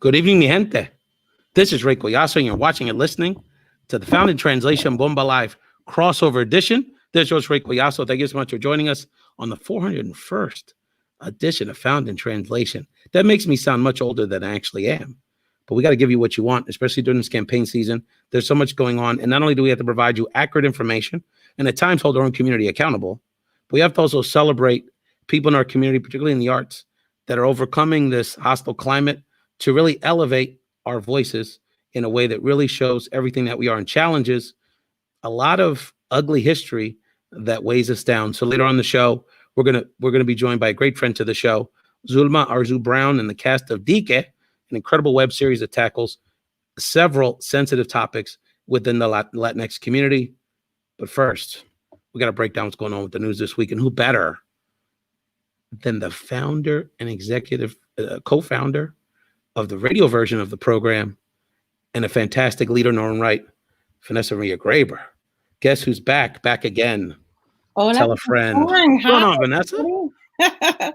Good evening, mi gente. This is Ray Collazo, and you're watching and listening to the Found in Translation Bomba Live crossover edition. This is Ray Collazo. Thank you so much for joining us on the 401st edition of Found in Translation. That makes me sound much older than I actually am. But we got to give you what you want, especially during this campaign season. There's so much going on. And not only do we have to provide you accurate information and at times hold our own community accountable, but we have to also celebrate people in our community, particularly in the arts, that are overcoming this hostile climate to really elevate our voices in a way that really shows everything that we are and challenges a lot of ugly history that weighs us down. So later on the show, we're gonna be joined by a great friend to the show, Sulma Arzu-Brown, and the cast of D'Que, an incredible web series that tackles several sensitive topics within the Latinx community. But first, we got to break down what's going on with the news this week, and who better than the founder and executive co-founder of the radio version of the program and a fantastic leader in her own right, Vanessa Maria Graber. Guess who's back again? Hola, tell a friend. What's going on, Vanessa?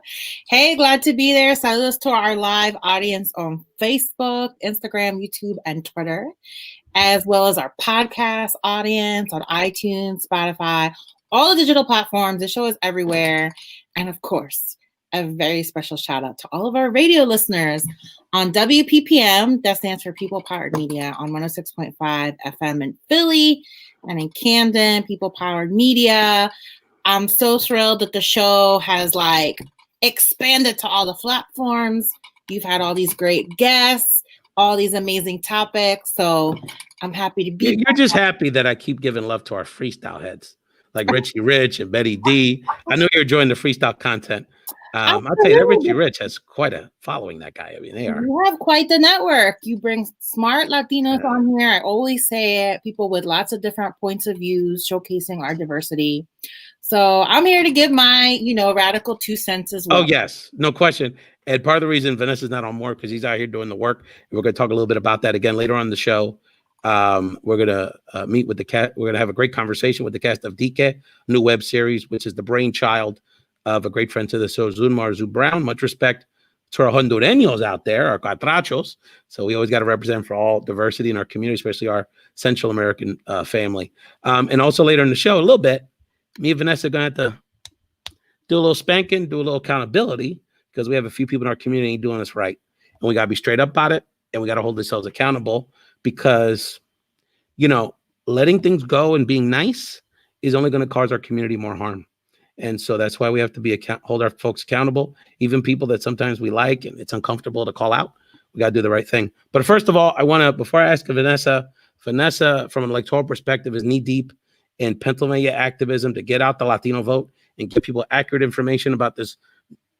Hey, glad to be there. Saludos to our live audience on Facebook, Instagram, YouTube, and Twitter, as well as our podcast audience on iTunes, Spotify, all the digital platforms. The show is everywhere. And of course, a very special shout out to all of our radio listeners on WPPM, that stands for People Powered Media, on 106.5 FM in Philly, and in Camden, People Powered Media. I'm so thrilled that the show has expanded to all the platforms. You've had all these great guests, all these amazing topics. So I'm happy to be. You're just happy that I keep giving love to our freestyle heads, like Richie Rich and Betty D. I know you're enjoying the freestyle content. I'll tell you that Richie Rich has quite a following, that guy. I mean, they are. You have quite the network. You bring smart Latinos on here. I always say it. People with lots of different points of views, showcasing our diversity. So I'm here to give my, radical 2 cents as well. Oh, yes. No question. And part of the reason Vanessa's not on more because he's out here doing the work. And we're going to talk a little bit about that again later on in the show. We're going to meet with the cast. We're going to have a great conversation with the cast of D'Que, new web series, which is the brainchild of a great friend to the show, Sulma Arzu-Brown. Much respect to our Hondureños out there, our Catrachos. So we always got to represent for all diversity in our community, especially our Central American family. And also later in the show, a little bit, me and Vanessa are going to have to do a little spanking, do a little accountability, because we have a few people in our community doing this right. And we got to be straight up about it. And we got to hold ourselves accountable because, letting things go and being nice is only going to cause our community more harm. And so that's why we have to hold our folks accountable, even people that sometimes we like and it's uncomfortable to call out. We got to do the right thing. But first of all, I want to, before I ask Vanessa, from an electoral perspective, is knee deep in Pennsylvania activism to get out the Latino vote and give people accurate information about this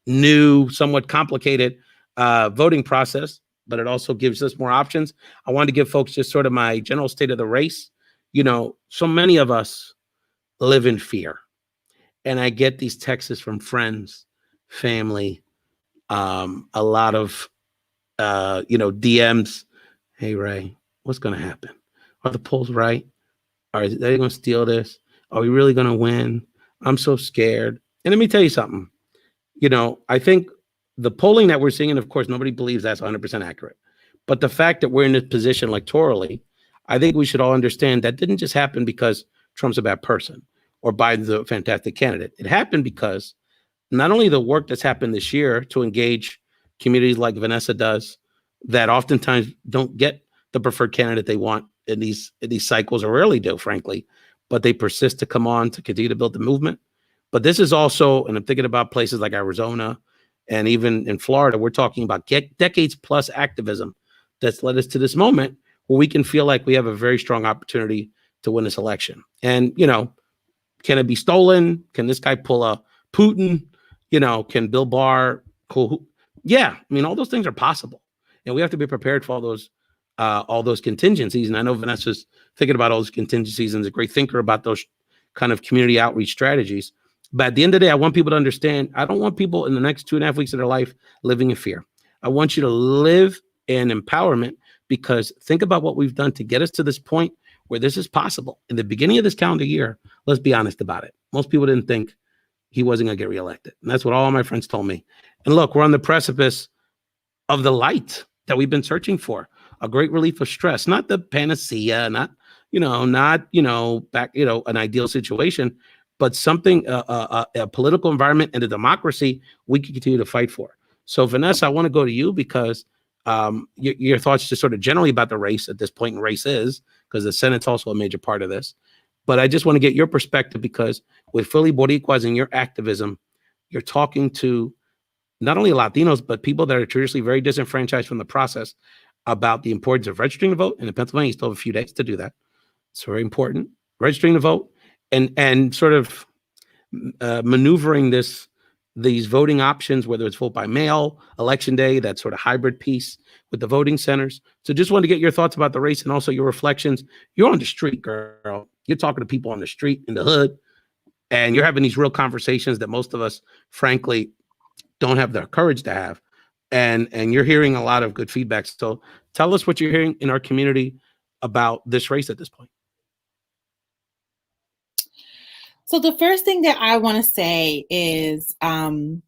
new, somewhat complicated voting process, but it also gives us more options. I wanted to give folks just sort of my general state of the race. So many of us live in fear. And I get these texts from friends, family, a lot of, DMs. Hey, Ray, what's going to happen? Are the polls right? Are they going to steal this? Are we really going to win? I'm so scared. And let me tell you something. I think the polling that we're seeing, and of course, nobody believes that's 100% accurate. But the fact that we're in this position electorally, I think we should all understand that didn't just happen because Trump's a bad person or Biden's a fantastic candidate. It happened because not only the work that's happened this year to engage communities like Vanessa does, that oftentimes don't get the preferred candidate they want in these cycles, or rarely do, frankly, but they persist to come on to continue to build the movement. But this is also, and I'm thinking about places like Arizona and even in Florida, we're talking about decades plus activism that's led us to this moment where we can feel like we have a very strong opportunity to win this election. And, can it be stolen? Can this guy pull a Putin? Can Bill Barr? Yeah, all those things are possible, and we have to be prepared for all those contingencies. And I know Vanessa's thinking about all those contingencies and is a great thinker about those kind of community outreach strategies. But at the end of the day, I want people to understand, I don't want people in the next 2.5 weeks of their life living in fear. I want you to live in empowerment, because think about what we've done to get us to this point where this is possible. In the beginning of this calendar year, let's be honest about it. Most people didn't think he wasn't going to get reelected. And that's what all my friends told me. And look, we're on the precipice of the light that we've been searching for, a great relief of stress, not the panacea, not, back, an ideal situation, but something, a political environment and a democracy we can continue to fight for. So Vanessa, I want to go to you because your thoughts just sort of generally about the race at this point, and race is, because the Senate's also a major part of this. But I just want to get your perspective, because with Philly Boricuas and your activism, you're talking to not only Latinos, but people that are traditionally very disenfranchised from the process about the importance of registering to vote. And in Pennsylvania, you still have a few days to do that. It's very important. Registering to vote and sort of maneuvering these voting options, whether it's vote by mail, election day, that sort of hybrid piece with the voting centers. So just wanted to get your thoughts about the race and also your reflections. You're on the street, girl. You're talking to people on the street, in the hood, and you're having these real conversations that most of us, frankly, don't have the courage to have. And you're hearing a lot of good feedback. So tell us what you're hearing in our community about this race at this point. So the first thing that I want to say is don't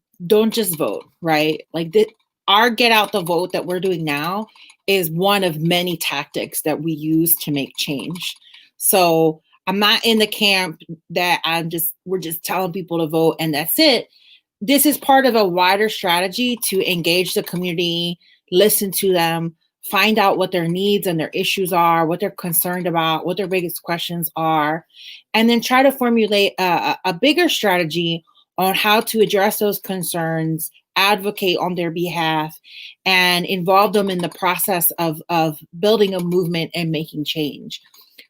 just vote, right? Like our get out the vote that we're doing now is one of many tactics that we use to make change. So I'm not in the camp that we're just telling people to vote and that's it. This is part of a wider strategy to engage the community, listen to them, find out what their needs and their issues are, what they're concerned about, what their biggest questions are, and then try to formulate a bigger strategy on how to address those concerns, advocate on their behalf, and involve them in the process of building a movement and making change.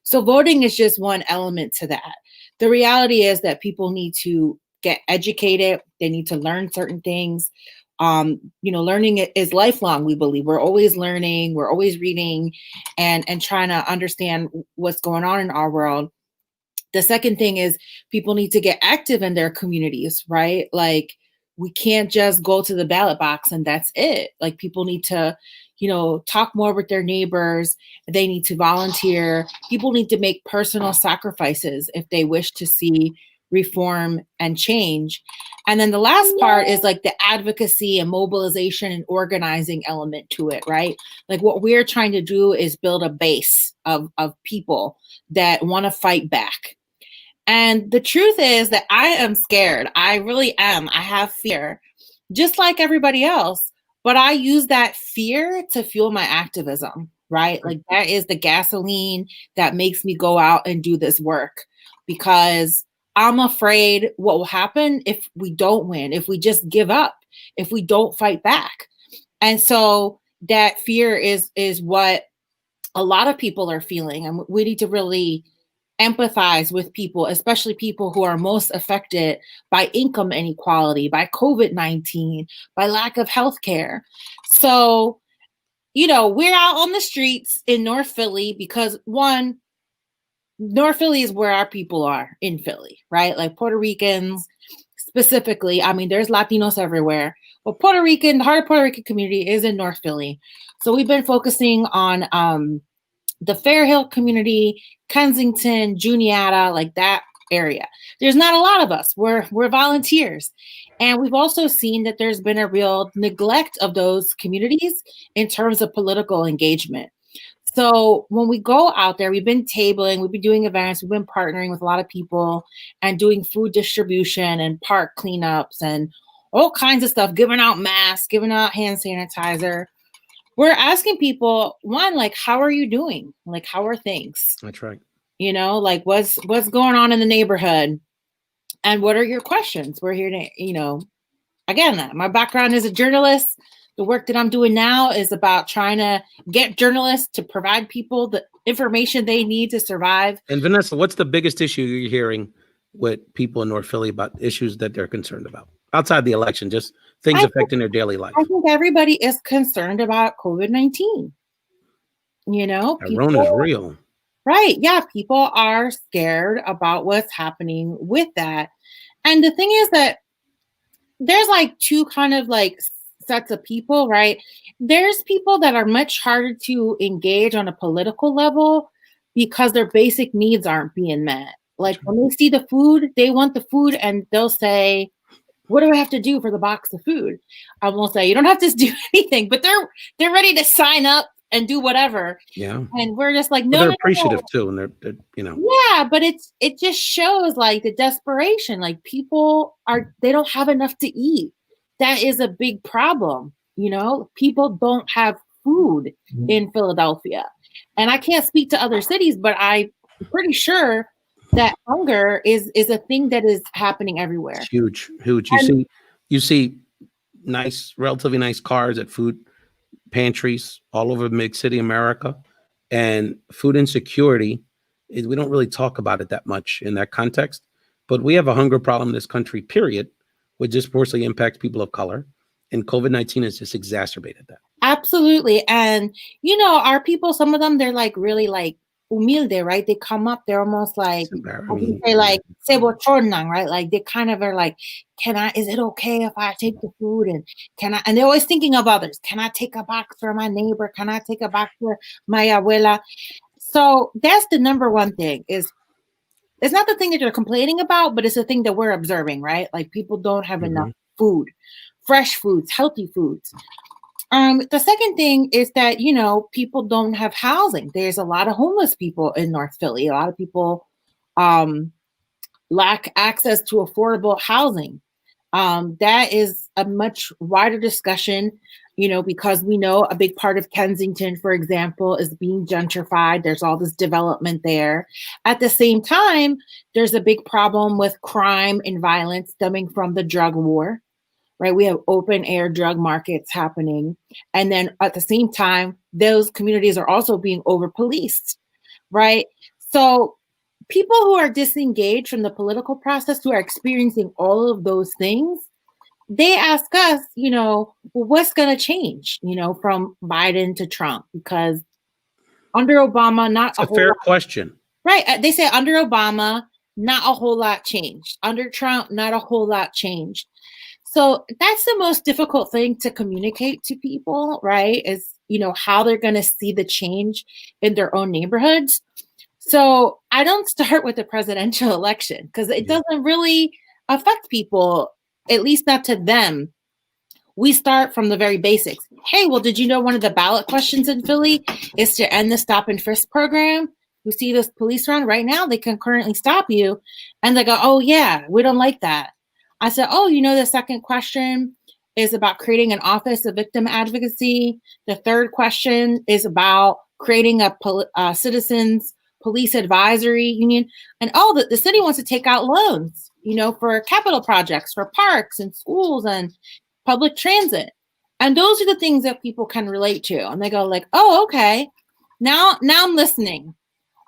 So voting is just one element to that. The reality is that people need to get educated. They need to learn certain things. Learning is lifelong, we believe. We're always learning, we're always reading and trying to understand what's going on in our world. The second thing is people need to get active in their communities, right? Like we can't just go to the ballot box and that's it. Like people need to, talk more with their neighbors. They need to volunteer. People need to make personal sacrifices if they wish to see reform and change. And then the last part is like the advocacy and mobilization and organizing element to it, right? Like what we're trying to do is build a base of people that want to fight back. And the truth is that I am scared. I really am. I have fear, just like everybody else. But I use that fear to fuel my activism, right? Like that is the gasoline that makes me go out and do this work, because I'm afraid what will happen if we don't win, if we just give up, if we don't fight back. And so that fear is what a lot of people are feeling. And we need to really empathize with people, especially people who are most affected by income inequality, by COVID-19, by lack of healthcare. So, we're out on the streets in North Philly because one, North Philly is where our people are in Philly, right? Like Puerto Ricans specifically. I mean, there's Latinos everywhere, but the heart of Puerto Rican community is in North Philly. So we've been focusing on the Fairhill community, Kensington, Juniata, like that area. There's not a lot of us. We're volunteers. And we've also seen that there's been a real neglect of those communities in terms of political engagement. So when we go out there, we've been tabling, we've been doing events, we've been partnering with a lot of people and doing food distribution and park cleanups and all kinds of stuff, giving out masks, giving out hand sanitizer. We're asking people, one, like, how are you doing? Like, how are things? That's right. Like what's going on in the neighborhood? And what are your questions? We're here to, again, my background as a journalist. The work that I'm doing now is about trying to get journalists to provide people the information they need to survive. And Vanessa, what's the biggest issue you're hearing with people in North Philly about issues that they're concerned about outside the election, just things affecting their daily life? I think everybody is concerned about COVID-19. Rona's real. Right. Yeah. People are scared about what's happening with that. And the thing is that there's like two kind of like sets of people, right? There's people that are much harder to engage on a political level because their basic needs aren't being met. Like when they see the food, they want the food and they'll say, what do I have to do for the box of food? I will say, you don't have to do anything, but they're ready to sign up and do whatever. Yeah. And we're just like, But no, they're no, appreciative no. too. And they're, Yeah, but it just shows like the desperation. Like people they don't have enough to eat. That is a big problem. People don't have food in Philadelphia. And I can't speak to other cities, but I'm pretty sure that hunger is a thing that is happening everywhere. it's huge, huge. You see relatively nice cars at food pantries all over big city America, and food insecurity we don't really talk about it that much in that context, but we have a hunger problem in this country, period, which disproportionately impacts people of color, and COVID-19 has just exacerbated that. Absolutely. And our people, some of them, they're like really like humilde, right? They come up, they're almost like, say like sebochornan, right? Like they kind of are like, is it okay if I take the food, and and they're always thinking of others. Can I take a box for my neighbor? Can I take a box for my abuela? So that's the number one thing. It's not the thing that you're complaining about, but it's the thing that we're observing, right? Like people don't have enough food, fresh foods, healthy foods. The second thing is that, people don't have housing. There's a lot of homeless people in North Philly. A lot of people lack access to affordable housing. That is a much wider discussion, because we know a big part of Kensington, for example, is being gentrified. There's all this development there. At the same time, there's a big problem with crime and violence stemming from the drug war. Right, we have open air drug markets happening. And then at the same time, those communities are also being over policed, right? So people who are disengaged from the political process, who are experiencing all of those things, they ask us, well, what's going to change, from Biden to Trump? Because under Obama, not a fair question. Right. They say under Obama, not a whole lot changed. Under Trump, not a whole lot changed. So that's the most difficult thing to communicate to people, right? Is, how they're going to see the change in their own neighborhoods. So I don't start with the presidential election because it doesn't really affect people, at least not to them. We start from the very basics. Hey, well, did you know one of the ballot questions in Philly is to end the stop and frisk program? You see this police around right now, they can currently stop you. And they go, oh, yeah, we don't like that. I said, oh, the second question is about creating an office of victim advocacy. The third question is about creating a citizens police advisory union. And the city wants to take out loans, for capital projects, for parks and schools and public transit. And those are the things that people can relate to. And they go like, oh, okay, now I'm listening.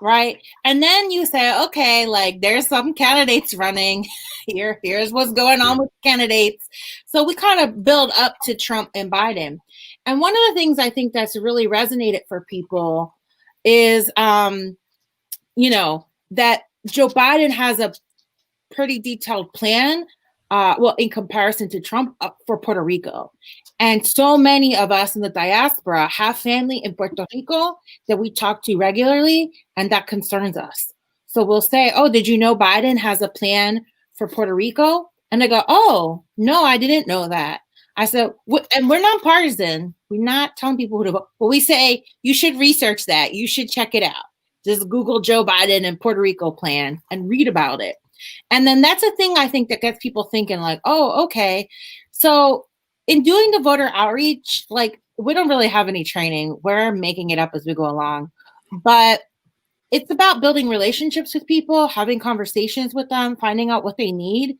Right. And then you say, okay, like there's some candidates running. Here's what's going on with candidates. So we kind of build up to Trump and Biden. And one of the things I think that's really resonated for people is, that Joe Biden has a pretty detailed plan, in comparison to Trump, for Puerto Rico. And so many of us in the diaspora have family in Puerto Rico that we talk to regularly, and that concerns us. So we'll say, oh, did you know Biden has a plan for Puerto Rico? And they go, oh, no, I didn't know that. I said, and we're nonpartisan. We're not telling people who to vote, but we say, you should research that. You should check it out. Just Google Joe Biden and Puerto Rico plan and read about it. And then that's a thing I think that gets people thinking like, oh, okay. So in doing the voter outreach, like we don't really have any training. We're making it up as we go along. But it's about building relationships with people, having conversations with them, finding out what they need,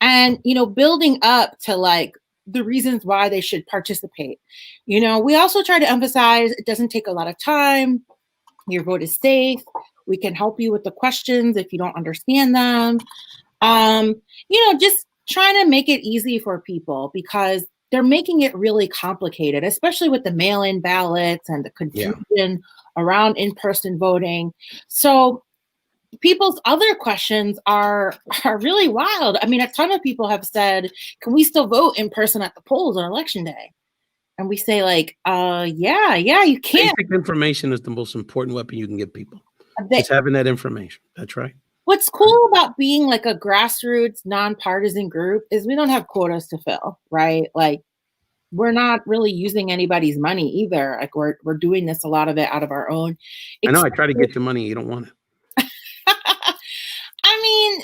and, building up to like the reasons why they should participate. We also try to emphasize it doesn't take a lot of time. Your vote is safe. We can help you with the questions if you don't understand them. Just trying to make it easy for people because they're making it really complicated, especially with the mail-in ballots and the confusion around in-person voting. So people's other questions are really wild. I mean, a ton of people have said, can we still vote in person at the polls on election day? And we say like, yeah, you can. Basic information is the most important weapon you can give people. It's having that information. That's right. What's cool about being like a grassroots, nonpartisan group is we don't have quotas to fill, right? Like we're not really using anybody's money either. Like we're doing this, a lot of it out of our own. I know I try to get your money. You don't want it. I mean,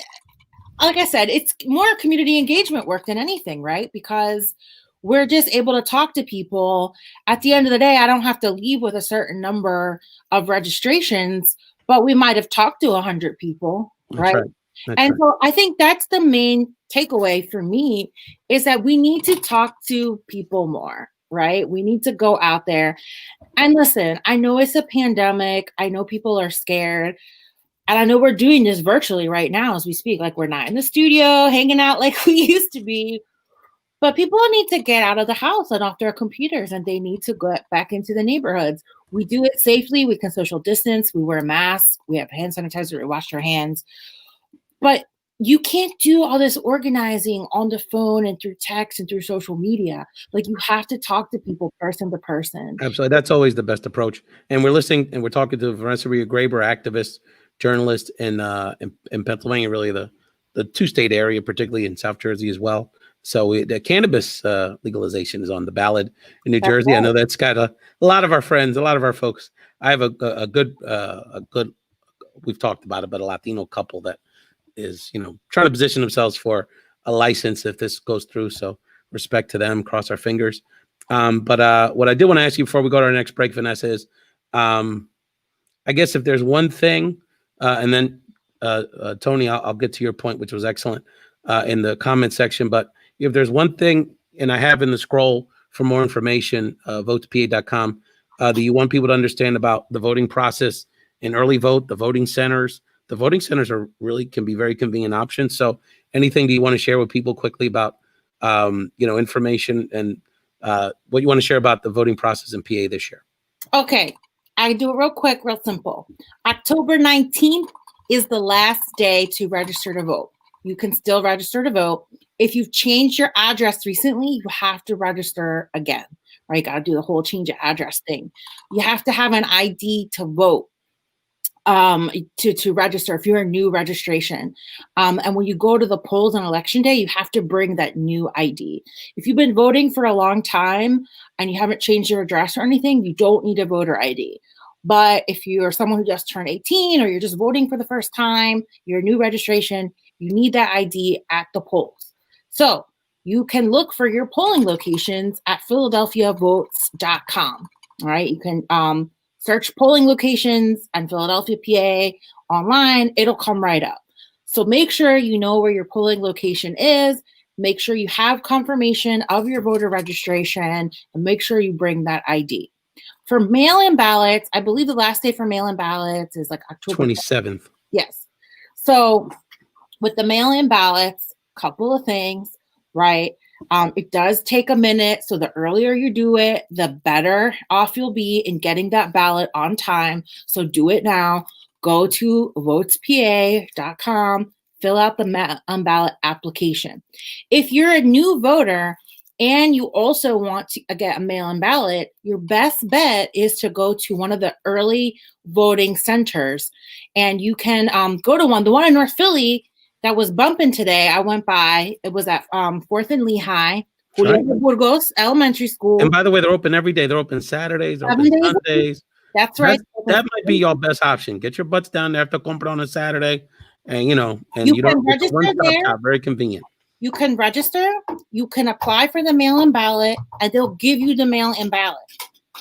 like I said, it's more community engagement work than anything, right? Because we're just able to talk to people. At the end of the day, I don't have to leave with a certain number of registrations, but we might have talked to 100 people, right? And so I think that's the main takeaway for me, is that we need to talk to people more, right? We need to go out there and listen. I know it's a pandemic. I know people are scared. And I know we're doing this virtually right now as we speak. Like we're not in the studio hanging out like we used to be. But people need to get out of the house and off their computers, and they need to get back into the neighborhoods. We do it safely. We can social distance. We wear masks. We have hand sanitizer. We wash our hands. But you can't do all this organizing on the phone and through text and through social media. Like you have to talk to people person to person. Absolutely. That's always the best approach. And we're listening and we're talking to Vanessa Graber, activist, journalist in Pennsylvania, really the two-state area, particularly in South Jersey as well. So the cannabis legalization is on the ballot in New Jersey. Right. I know that's got a lot of our friends, a lot of our folks. I have a good, we've talked about it, but a Latino couple that is, trying to position themselves for a license if this goes through. So respect to them, cross our fingers. But what I did want to ask you before we go to our next break, Vanessa, is I guess if there's one thing, and then Tony, I'll get to your point, which was excellent in the comment section. But if there's one thing, and I have in the scroll for more information, votepa.com, that you want people to understand about the voting process in early vote, the voting centers. The voting centers can be very convenient options. So anything that you want to share with people quickly about, information and what you want to share about the voting process in PA this year? Okay. I do it real quick, real simple. October 19th is the last day to register to vote. You can still register to vote. If you've changed your address recently, you have to register again, right? You got to do the whole change of address thing. You have to have an ID to vote, to register if you're a new registration. And when you go to the polls on election day, you have to bring that new ID. If you've been voting for a long time and you haven't changed your address or anything, you don't need a voter ID. But if you're someone who just turned 18 or you're just voting for the first time, you're a new registration, you need that ID at the polls. So you can look for your polling locations at philadelphiavotes.com. All right. You can search polling locations and Philadelphia, PA online. It'll come right up. So make sure you know where your polling location is. Make sure you have confirmation of your voter registration, and make sure you bring that ID. For mail-in ballots, I believe the last day for mail-in ballots is like October 27th. Yes. So with the mail-in ballots, couple of things, right? It does take a minute. So the earlier you do it, the better off you'll be in getting that ballot on time. So do it now. Go to votespa.com, fill out the ballot application. If you're a new voter and you also want to get a mail-in ballot, your best bet is to go to one of the early voting centers. And you can go to one. The one in North Philly that was bumping today, I went by. It was at 4th and Lehigh, Julio Burgos Elementary School. And by the way, they're open every day. They're open Saturdays, they're open Sundays. That's right. That might be your best option. Get your butts down there to compra on a Saturday, and you don't register there. Very convenient. You can register. You can apply for the mail-in ballot, and they'll give you the mail-in ballot.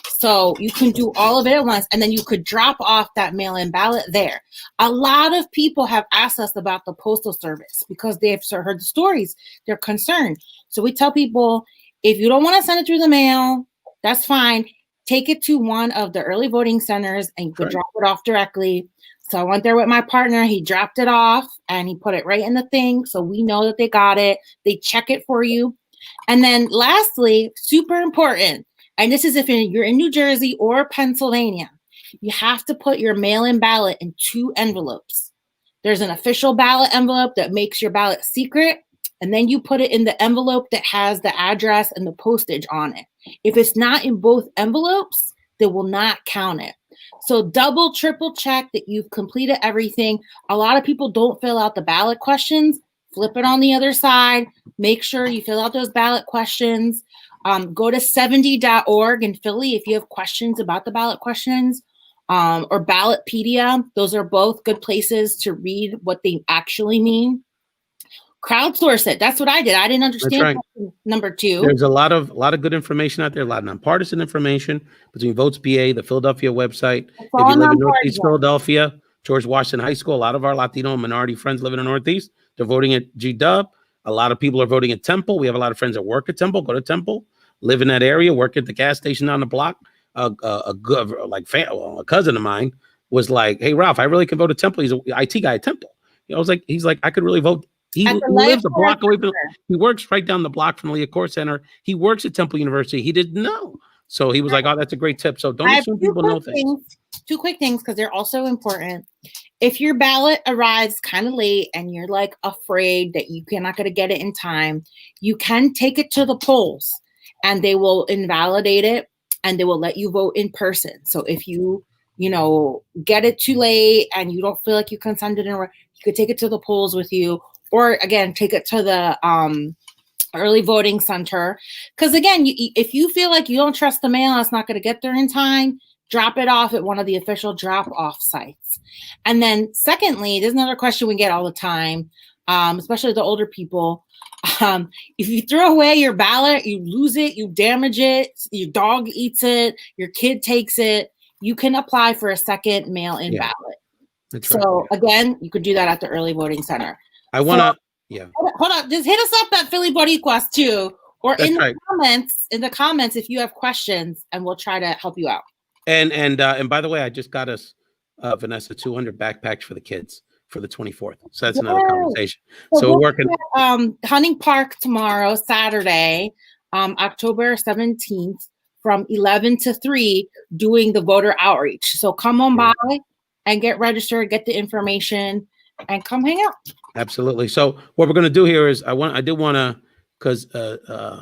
So you can do all of it at once, and then you could drop off that mail-in ballot there. A lot of people have asked us about the Postal Service because they've heard the stories. They're concerned. So we tell people, if you don't want to send it through the mail, that's fine. Take it to one of the early voting centers, and you could drop it off directly. So I went there with my partner. He dropped it off, and he put it right in the thing. So we know that they got it. They check it for you. And then lastly, super important, and this is if you're in New Jersey or Pennsylvania, you have to put your mail-in ballot in 2 envelopes. There's an official ballot envelope that makes your ballot secret, and then you put it in the envelope that has the address and the postage on it. If it's not in both envelopes, they will not count it. So double, triple check that you've completed everything. A lot of people don't fill out the ballot questions. Flip it on the other side. Make sure you fill out those ballot questions. Go to 70.org in Philly if you have questions about the ballot questions, or Ballotpedia. Those are both good places to read what they actually mean. Crowdsource it. That's what I did. I didn't understand right. number 2. There's a lot of good information out there, a lot of nonpartisan information between Votes BA, the Philadelphia website. If you live in Northeast Philadelphia, George Washington High School, a lot of our Latino and minority friends live in the Northeast. They're voting at GW. A lot of people are voting at Temple. We have a lot of friends that work at Temple, go to Temple, live in that area, work at the gas station down the block. A cousin of mine was like, "Hey, Ralph, I really can vote at Temple." He's an IT guy at Temple. You know, he's like, I could really vote. He lives a block away from. He works right down the block from the Leah Court Center. He works at Temple University. He didn't know, so he was like, "Oh, that's a great tip." So don't assume people know things. 2 quick things because they're also important. If your ballot arrives kind of late and you're like afraid that you're not going to get it in time, you can take it to the polls, and they will invalidate it, and they will let you vote in person. So if you get it too late and you don't feel like you can send it in, you could take it to the polls with you. Or again, take it to the early voting center. Because again, if you feel like you don't trust the mail, it's not going to get there in time, drop it off at one of the official drop-off sites. And then secondly, there's another question we get all the time, especially the older people. If you throw away your ballot, you lose it, you damage it, your dog eats it, your kid takes it, you can apply for a second mail-in ballot. That's right. Again, you could do that at the early voting center. I want to, Hold on. Just hit us up at Philly Boricuas too, or in the comments if you have questions, and we'll try to help you out. And by the way, I just got us, Vanessa, 200 backpacks for the kids for the 24th. So that's another conversation. So we're working at Hunting Park tomorrow, Saturday, October 17th, from 11 to 3, doing the voter outreach. So come on by and get registered, get the information, and come hang out. Absolutely. So what we're going to do here is I did want to, because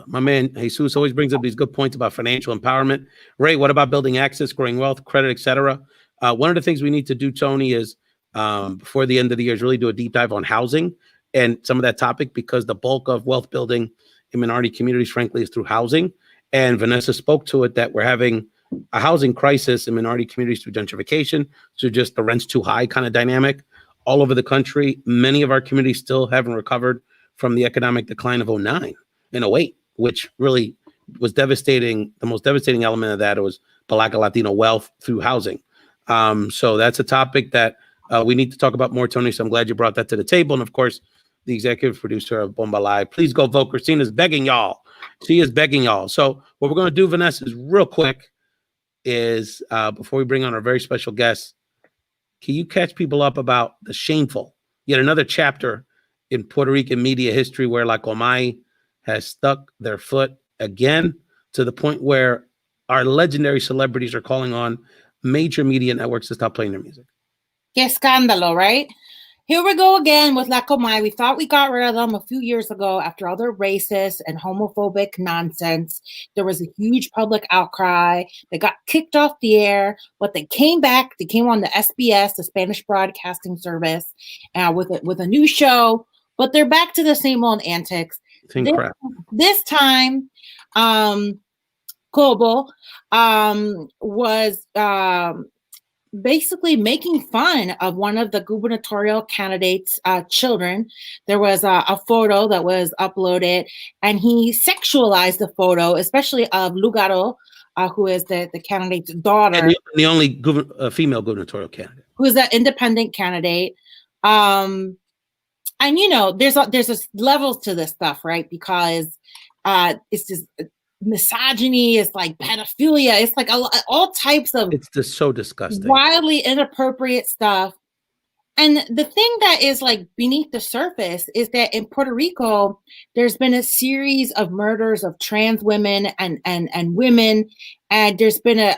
my man Jesus always brings up these good points about financial empowerment. Ray, what about building access, growing wealth, credit, etc.? One of the things we need to do, Tony, is before the end of the year is really do a deep dive on housing and some of that topic, because the bulk of wealth building in minority communities, frankly, is through housing. And Vanessa spoke to it, that we're having a housing crisis in minority communities through gentrification, through just the rent's too high kind of dynamic. All over the country, many of our communities still haven't recovered from the economic decline of 2009 and 2008, which really was devastating. The most devastating element of that was the lack of Latino wealth through housing. So that's a topic that we need to talk about more, Tony. So I'm glad you brought that to the table. And of course, the executive producer of Bomba Live, please go vote. Christina's begging y'all. She is begging y'all. So what we're going to do, Vanessa, is real quick is before we bring on our very special guest, can you catch people up about the shameful, yet another chapter in Puerto Rican media history where La Comay has stuck their foot again, to the point where our legendary celebrities are calling on major media networks to stop playing their music? Que escándalo, right? Here we go again with La Comay. We thought we got rid of them a few years ago after all their racist and homophobic nonsense. There was a huge public outcry. They got kicked off the air, but they came back. They came on the SBS, the Spanish Broadcasting Service, with a new show. But they're back to the same old antics. This time, Cobo was basically making fun of one of the gubernatorial candidates' children. There was a photo that was uploaded, and he sexualized the photo, especially of Lugaro, who is the candidate's daughter. And the only female gubernatorial candidate. Who is an independent candidate. And, there's levels to this stuff, right? Because it's just misogyny, it's like pedophilia, it's like all types of, it's just so disgusting, wildly inappropriate stuff. And the thing that is like beneath the surface is that in Puerto Rico, there's been a series of murders of trans women and women, and there's been a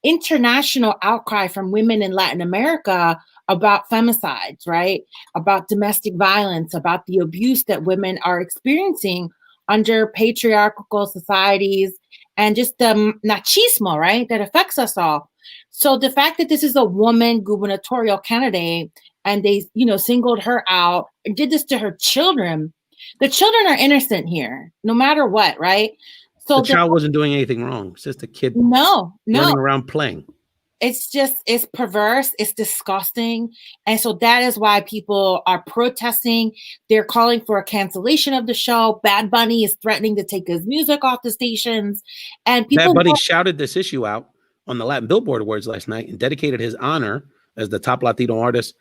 international outcry from women in Latin America about femicides, right? About domestic violence, about the abuse that women are experiencing under patriarchal societies, and just the machismo, right, that affects us all. So the fact that this is a woman gubernatorial candidate and they, singled her out and did this to her children, the children are innocent here, no matter what, right? So the child wasn't doing anything wrong. It's just a kid running around playing. It's perverse. It's disgusting. And so that is why people are protesting. They're calling for a cancellation of the show. Bad Bunny is threatening to take his music off the stations. And people Bad Bunny shouted this issue out on the Latin Billboard Awards last night and dedicated his honor as the top Latino artist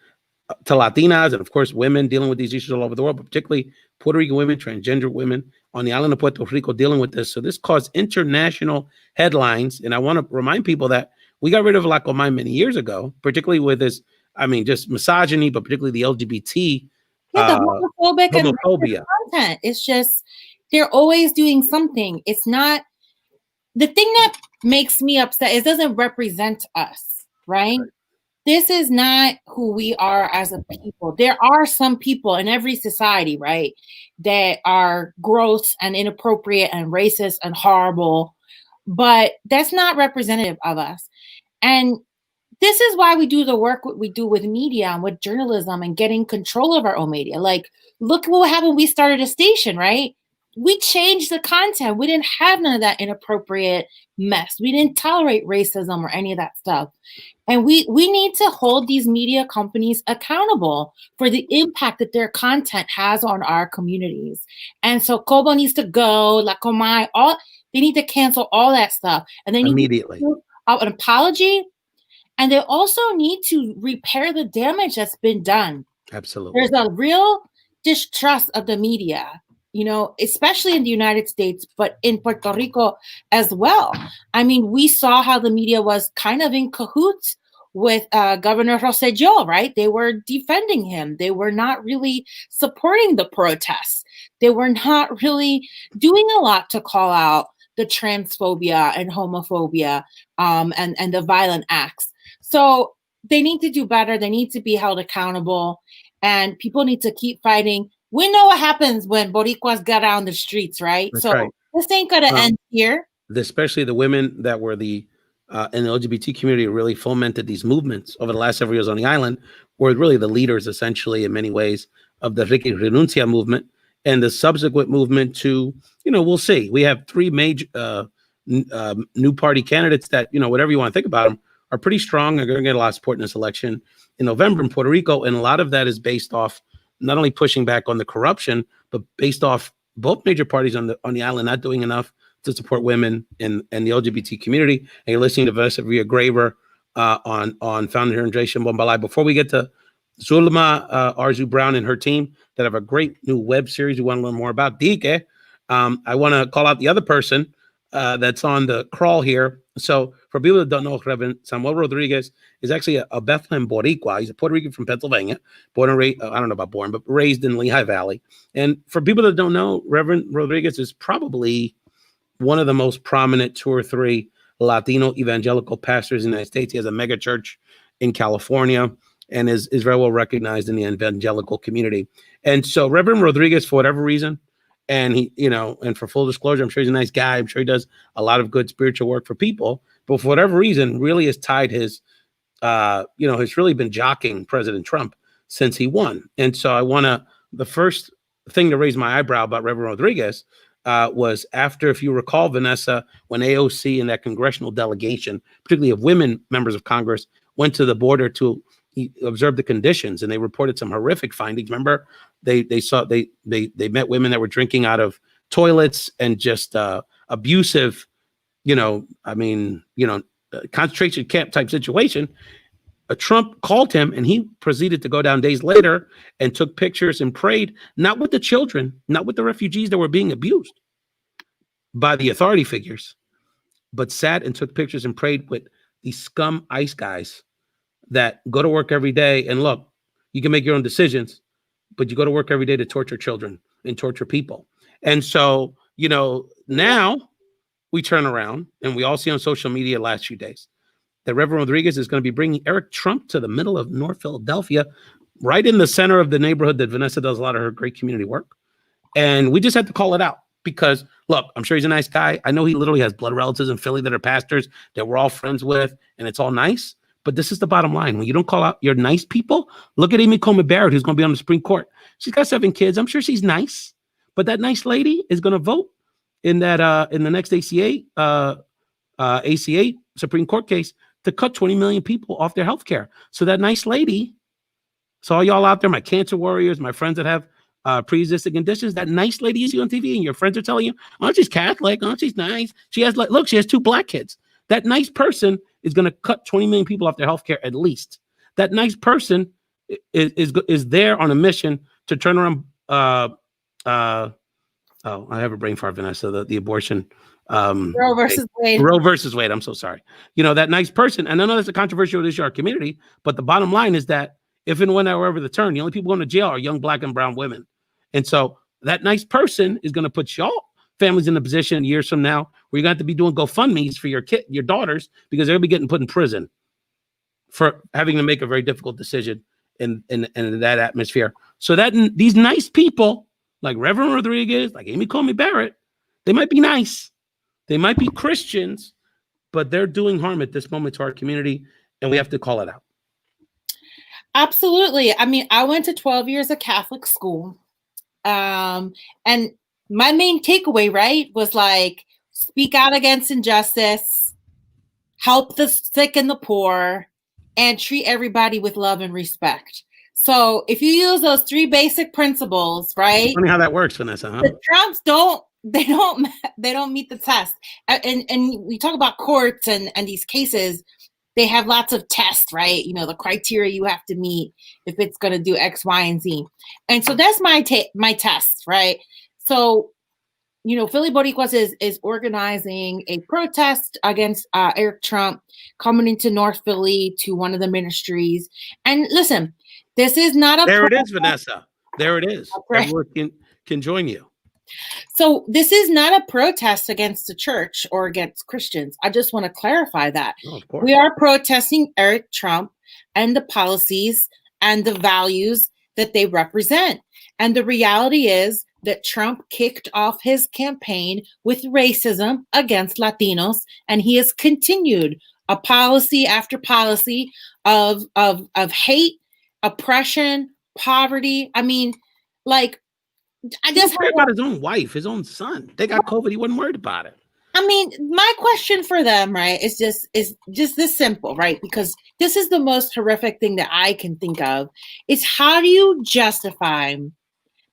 to Latinas and, of course, women dealing with these issues all over the world, but particularly Puerto Rican women, transgender women on the island of Puerto Rico dealing with this. So this caused international headlines. And I want to remind people that we got rid of La Comay many years ago, particularly with this, just misogyny, but particularly the LGBT the homophobic and content. It's just, they're always doing something. It's not, the thing that makes me upset, it doesn't represent us, right? This is not who we are as a people. There are some people in every society, right, that are gross and inappropriate and racist and horrible, but that's not representative of us. And this is why we do the work we do with media and with journalism and getting control of our own media. Like, look what happened when we started a station, right? We changed the content. We didn't have none of that inappropriate mess. We didn't tolerate racism or any of that stuff. And we need to hold these media companies accountable for the impact that their content has on our communities. And so Cobo needs to go, La Comay, they need to cancel all that stuff. And they need immediately to do an apology. And they also need to repair the damage that's been done. Absolutely. There's a real distrust of the media, especially in the United States, but in Puerto Rico as well. I mean, we saw how the media was kind of in cahoots with Governor Rosselló, right? They were defending him. They were not really supporting the protests. They were not really doing a lot to call out the transphobia and homophobia and the violent acts. So they need to do better. They need to be held accountable, and people need to keep fighting. We know what happens when Boricuas get out on the streets, right? That's so right. This ain't going to end here. Especially the women that were in the LGBT community really fomented these movements over the last several years on the island, were really the leaders, essentially, in many ways, of the Ricky Renuncia movement and the subsequent movement to, we'll see. We have three major new party candidates that, whatever you want to think about them, are pretty strong. They're going to get a lot of support in this election in November in Puerto Rico. And a lot of that is based off not only pushing back on the corruption, but based off both major parties on the island not doing enough to support women and the LGBT community. And you're listening to Vanessa Villagraver on Founder here in Dre Shimbo. Before we get to Sulma Arzu-Brown and her team that have a great new web series we want to learn more about, D'Que, I want to call out the other person that's on the crawl here. So for people that don't know, Reverend Samuel Rodriguez is actually a Bethlehem Boricua. He's a Puerto Rican from Pennsylvania, born and raised, I don't know about born, but raised in Lehigh Valley. And for people that don't know, Reverend Rodriguez is probably one of the most prominent 2 or 3 Latino evangelical pastors in the United States. He has a mega church in California and is very well recognized in the evangelical community. And so Reverend Rodriguez, for whatever reason, and he, and for full disclosure, I'm sure he's a nice guy. I'm sure he does a lot of good spiritual work for people, but for whatever reason, really has tied has really been jockeying President Trump since he won. And so the first thing to raise my eyebrow about Reverend Rodriguez was after, if you recall, Vanessa, when AOC and that congressional delegation, particularly of women members of Congress, went to the border to observe the conditions, and they reported some horrific findings. Remember, they met women that were drinking out of toilets and just abusive, concentration camp type situation. Trump called him, and he proceeded to go down days later and took pictures and prayed, not with the children, not with the refugees that were being abused by the authority figures, but sat and took pictures and prayed with these scum ICE guys that go to work every day. And look, you can make your own decisions, but you go to work every day to torture children and torture people. And so, now we turn around and we all see on social media last few days that Reverend Rodriguez is going to be bringing Eric Trump to the middle of North Philadelphia, right in the center of the neighborhood that Vanessa does a lot of her great community work. And we just had to call it out. Because look, I'm sure he's a nice guy. I know he literally has blood relatives in Philly that are pastors that we're all friends with, and it's all nice. But this is the bottom line. When you don't call out your nice people, look at Amy Coney Barrett, who's going to be on the Supreme Court. She's got 7 kids. I'm sure she's nice. But that nice lady is going to vote in that in the next ACA Supreme Court case to cut 20 million people off their health care. So that nice lady, so all y'all out there, my cancer warriors, my friends that have pre-existing conditions, that nice lady you see on TV and your friends are telling you, oh, she's Catholic, oh, she's nice. She has, like, look, she has 2 black kids. That nice person is going to cut 20 million people off their health care at least. That nice person is there on a mission to turn around. I have a brain fart, Vanessa. The abortion. Roe versus Wade. Roe versus Wade. I'm so sorry. You know, that nice person. And I know that's a controversial issue in our community, but the bottom line is that if and when or ever the turn, the only people going to jail are young black and brown women. And so that nice person is going to put y'all families in a position years from now where you're going to have to be doing GoFundMes for your daughters, because they're going to be getting put in prison for having to make a very difficult decision in that atmosphere. So that these nice people like Reverend Rodriguez, like Amy Coney Barrett, they might be nice. They might be Christians, but they're doing harm at this moment to our community, and we have to call it out. Absolutely. I mean, I went to 12 years of Catholic school. And my main takeaway, right, was like, speak out against injustice, help the sick and the poor, and treat everybody with love and respect. So if you use those 3 basic principles, right? Funny how that works, Vanessa, huh? The Trumps don't meet the test. And we talk about courts and these cases, they have lots of tests, right? You know, the criteria you have to meet if it's going to do X, Y, and Z. And so that's my test, right? So, you know, Philly Boricuas is organizing a protest against Eric Trump, coming into North Philly to one of the ministries. And listen, this is not a There it is, Vanessa. There it is. Everyone can join you. So this is not a protest against the church or against Christians. I just want to clarify that. Oh, of course. We are protesting Eric Trump and the policies and the values that they represent. And the reality is that Trump kicked off his campaign with racism against Latinos, and he has continued a policy after policy of hate, oppression, poverty. I mean, like, I just heard about his own wife, his own son. They got COVID. He wasn't worried about it. I mean, my question for them, right, is just this simple, right? Because this is the most horrific thing that I can think of, is how do you justify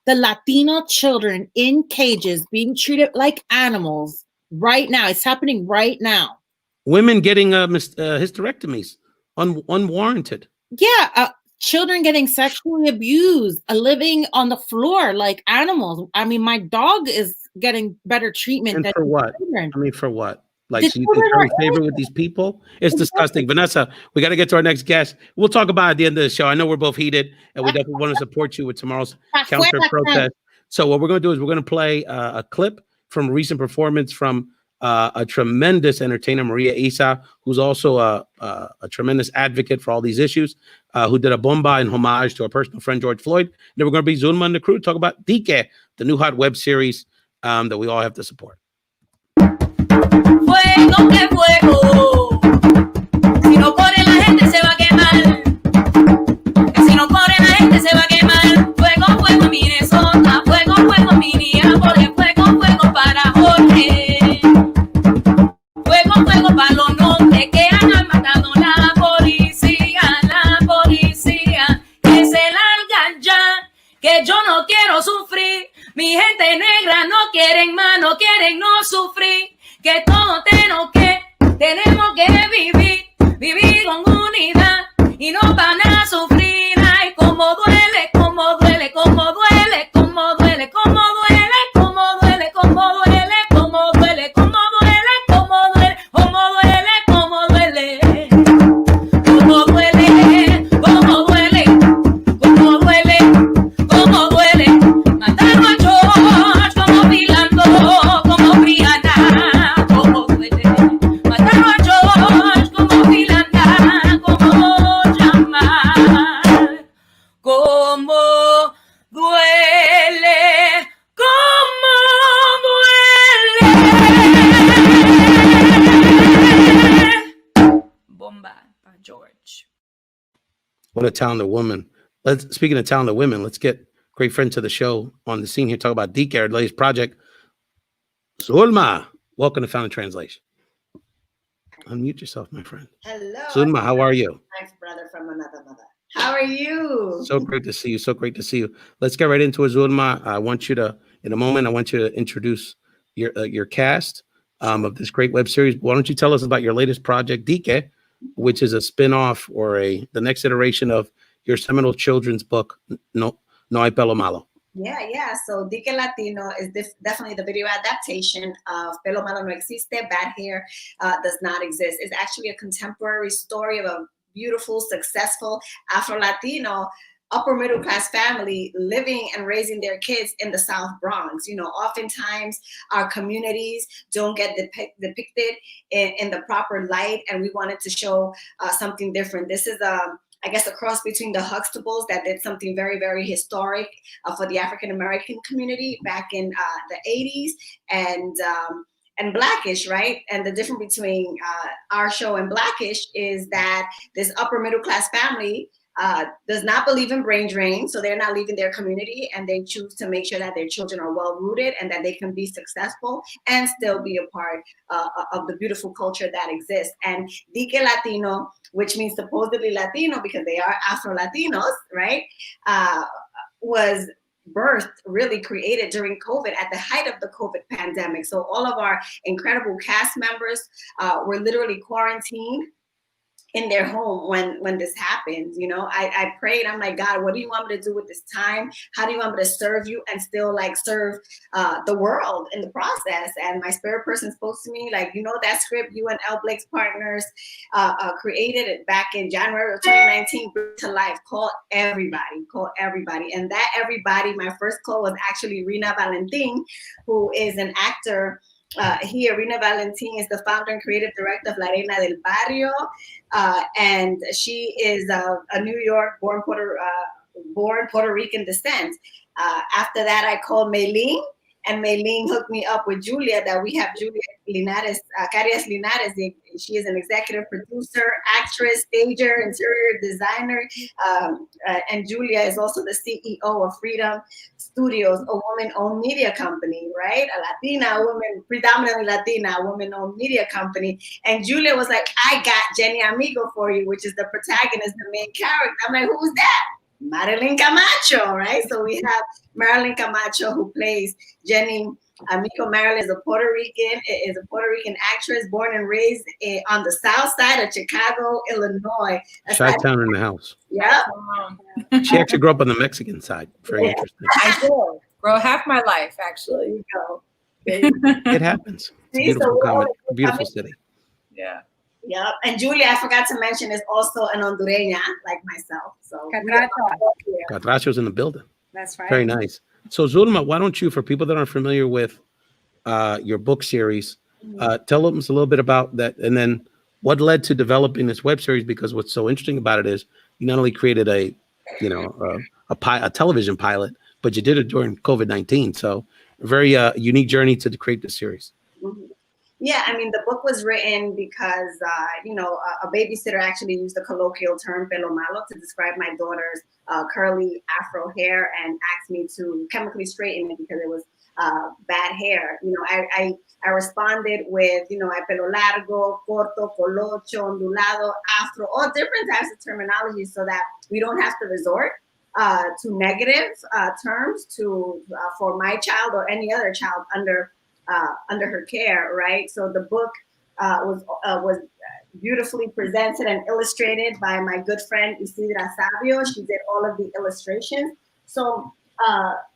the Latino children in cages being treated like animals right now? It's happening right now. Women getting hysterectomies unwarranted. Yeah, children getting sexually abused, living on the floor like animals. I mean, my dog is getting better treatment. And than for what? Children. I mean, for what? Like, so you can curry favor with these people? It's disgusting. Vanessa, we got to get to our next guest. We'll talk about it at the end of the show. I know we're both heated, and we definitely want to support you with tomorrow's counter protest. So what we're going to do is we're going to play a clip from a recent performance from a tremendous entertainer, Maria Isa, who's also a tremendous advocate for all these issues, who did a bomba in homage to our personal friend, George Floyd. And then we're going to be Sulma and the crew, talk about D'Que, the new hot web series that we all have to support. Fuego, que fuego. Si no corre la gente se va a quemar. Si no corre la gente se va a quemar. Fuego, fuego, Minnesota. Fuego, fuego, Minneapolis. Fuego, fuego para Jorge. Fuego, fuego para los nombres que han matado la policía. Que se largan ya, que yo no quiero sufrir. Mi gente negra no quieren más, no quieren no sufrir. Que todos tenemos que vivir con unidad y no van a sufrir. Ay, cómo duele, cómo duele, cómo duele, cómo duele, cómo duele, cómo duele, cómo duele, cómo duele, cómo duele, cómo duele, cómo duele, cómo duele, cómo duele, cómo duele, cómo duele, cómo duele. Mataron a George como Pilando, como Brianna. Mataron a George como Pilanda, como llama. What a talented woman. Speaking of talented women, let's get great friend to the show on the scene here. Talk about D'Que, our latest project. Sulma, welcome to Found in Translation. Unmute yourself, my friend. Hello. Sulma, how are you? Thanks, brother from another mother. How are you? So great to see you. So great to see you. Let's get right into it, Sulma. I want you to, in a moment, I want you to introduce your cast of this great web series. Why don't you tell us about your latest project, D'Que, which is a spin-off or the next iteration of your seminal children's book, No Hay Pelo Malo. Yeah. So D'Que Latino is definitely the video adaptation of Pelo Malo No Existe, Bad Hair Does Not Exist. It's actually a contemporary story of a beautiful, successful Afro-Latino upper middle class family living and raising their kids in the South Bronx. Oftentimes our communities don't get depicted in the proper light, and we wanted to show something different. This is I guess a cross between the Huxtables that did something very, very historic for the African-American community back in the 80s, and Blackish, right? And the difference between our show and Blackish is that this upper middle class family does not believe in brain drain, so they're not leaving their community, and they choose to make sure that their children are well rooted and that they can be successful and still be a part of the beautiful culture that exists. And D'Que Latino, which means supposedly Latino because they are Afro-Latinos, right, was birthed, really created during COVID, at the height of the COVID pandemic. So all of our incredible cast members were literally quarantined in their home when this happens. I prayed. I'm like, God, what do you want me to do with this time? How do you want me to serve you and still serve the world in the process? And my spirit person spoke to me like, that script you and L. Blake's partners created it back in January of 2019, bring to life. Call everybody. And that everybody, my first call was actually Rina Valentin, who is an actor here. Rina Valentin is the founder and creative director of La Reina del Barrio, and she is a New York born Puerto Rican descent. After that, I called Maylene, and Maylene hooked me up with Julia. That we have Julia Linares, Carias Linares. She is an executive producer, actress, stager, interior designer, and Julia is also the CEO of Freedom Studios, a woman-owned media company, right? Predominantly Latina, woman-owned media company. And Julia was like, I got Jenny Amigo for you, which is the protagonist, the main character. I'm like, who's that? Marilyn Camacho, right? So we have Marilyn Camacho, who plays Jenny Amigo. Marilyn is a Puerto Rican actress born and raised on the south side of Chicago, Illinois. Chi-town in the house. Yeah. She actually grew up on the Mexican side. Very interesting. I did. Grow half my life, actually. There you go. It happens. It's a beautiful city. Yeah. Yep. And Julia, I forgot to mention, is also an Hondureña like myself. So Catracho's in the building. That's right. Very nice. So Zulma, why don't you, for people that aren't familiar with your book series, tell us a little bit about that, and then what led to developing this web series? Because what's so interesting about it is you not only created a television pilot, but you did it during COVID-19. So a very unique journey to create this series. Mm-hmm. Yeah, I mean, the book was written because, a babysitter actually used the colloquial term pelo malo to describe my daughter's curly afro hair and asked me to chemically straighten it because it was bad hair. I responded with, hay pelo largo, corto, colocho, ondulado, afro, all different types of terminology so that we don't have to resort to negative terms for my child or any other child under her care, right? So the book was beautifully presented and illustrated by my good friend Isidra Savio. She did all of the illustrations. So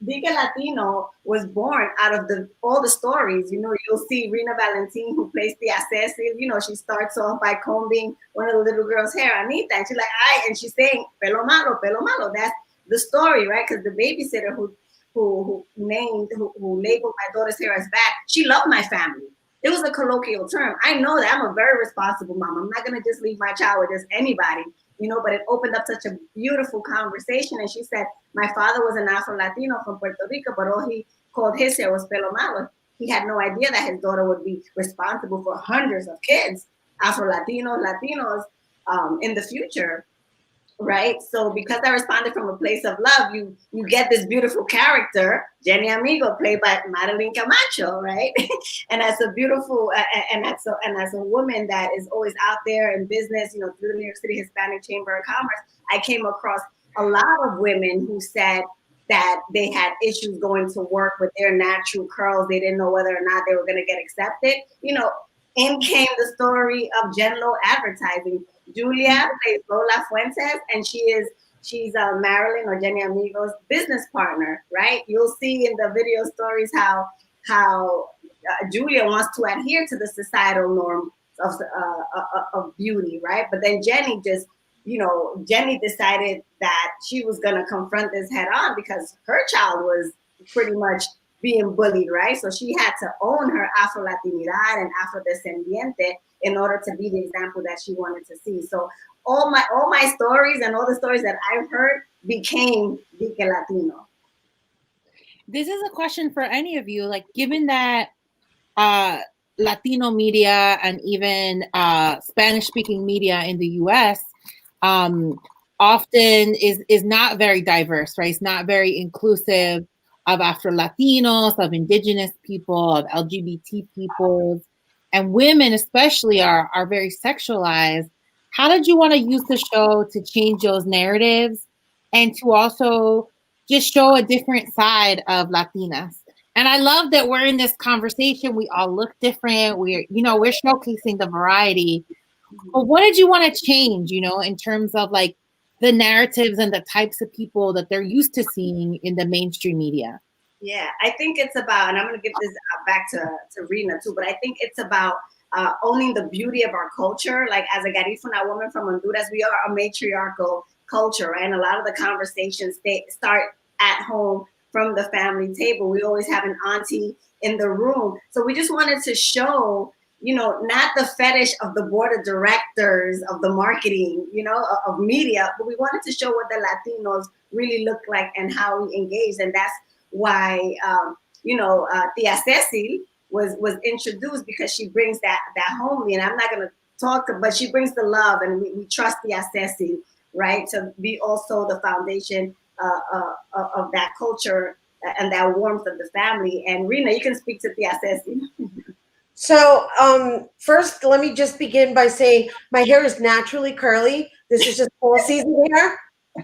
D'Que Latino was born out of all the stories. You'll see Rina Valentin, who plays the Cecil. She starts off by combing one of the little girl's hair, Anita, and she's like, and she's saying pelo malo, pelo malo. That's the story, right? Because the babysitter who labeled my daughter's hair as bad, she loved my family. It was a colloquial term. I know that I'm a very responsible mom. I'm not going to just leave my child with just anybody, but it opened up such a beautiful conversation. And she said, my father was an Afro-Latino from Puerto Rico, but all he called his hair was pelo malo. He had no idea that his daughter would be responsible for hundreds of kids, Afro-Latinos, Latinos, in the future. right? So because I responded from a place of love, you get this beautiful character, Jenny Amigo, played by Madeline Camacho, right? And as a beautiful and as a woman that is always out there in business, you know, through the New York City Hispanic Chamber of Commerce, I came across a lot of women who said that they had issues going to work with their natural curls. They didn't know whether or not they were going to get accepted. You know, in came the story of Genlo Advertising. Julia plays Lola Fuentes, and she's Marilyn or Jenny Amigo's business partner, right? You'll see in the video stories how Julia wants to adhere to the societal norm of beauty, right? But then Jenny just, you know, Jenny decided that she was going to confront this head on because her child was pretty much being bullied, right? So she had to own her Afro-Latinidad and Afro-descendiente in order to be the example that she wanted to see. So all my stories and all the stories that I've heard became D'Que Latino. This is a question for any of you. Like, given that Latino media and even Spanish-speaking media in the U.S. Often is not very diverse, right? It's not very inclusive of Afro-Latinos, of Indigenous people, of LGBT peoples, and women especially are very sexualized. How did you want to use the show to change those narratives and to also just show a different side of Latinas? And I love that we're in this conversation. We all look different. We're showcasing the variety. But what did you want to change, you know, in terms of like the narratives and the types of people that they're used to seeing in the mainstream media? Yeah, I think it's about, and I'm going to give this back to Rena too, but I think it's about owning the beauty of our culture. Like as a Garifuna woman from Honduras, we are a matriarchal culture, right? And a lot of the conversations, they start at home from the family table. We always have an auntie in the room. So we just wanted to show, you know, not the fetish of the board of directors of the marketing, you know, of media, but we wanted to show what the Latinos really look like and how we engage. And that's why, Tia Cecil was introduced, because she brings that homely, and I'm not going to talk, but she brings the love, and we trust Tia Cecil, right, to be also the foundation of that culture and that warmth of the family. And Rena, you can speak to Tia Cecil. So first, let me just begin by saying my hair is naturally curly. This is just fall season hair,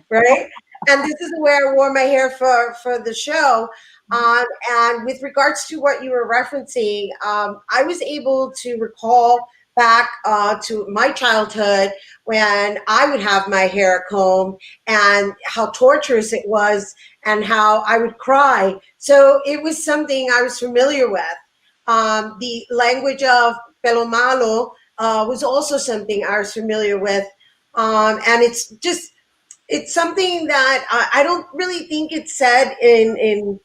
right? And this is where I wore my hair for the show. And with regards to what you were referencing, I was able to recall back to my childhood when I would have my hair combed and how torturous it was and how I would cry. So it was something I was familiar with. The language of pelo malo was also something I was familiar with. And it's something that I don't really think it's said in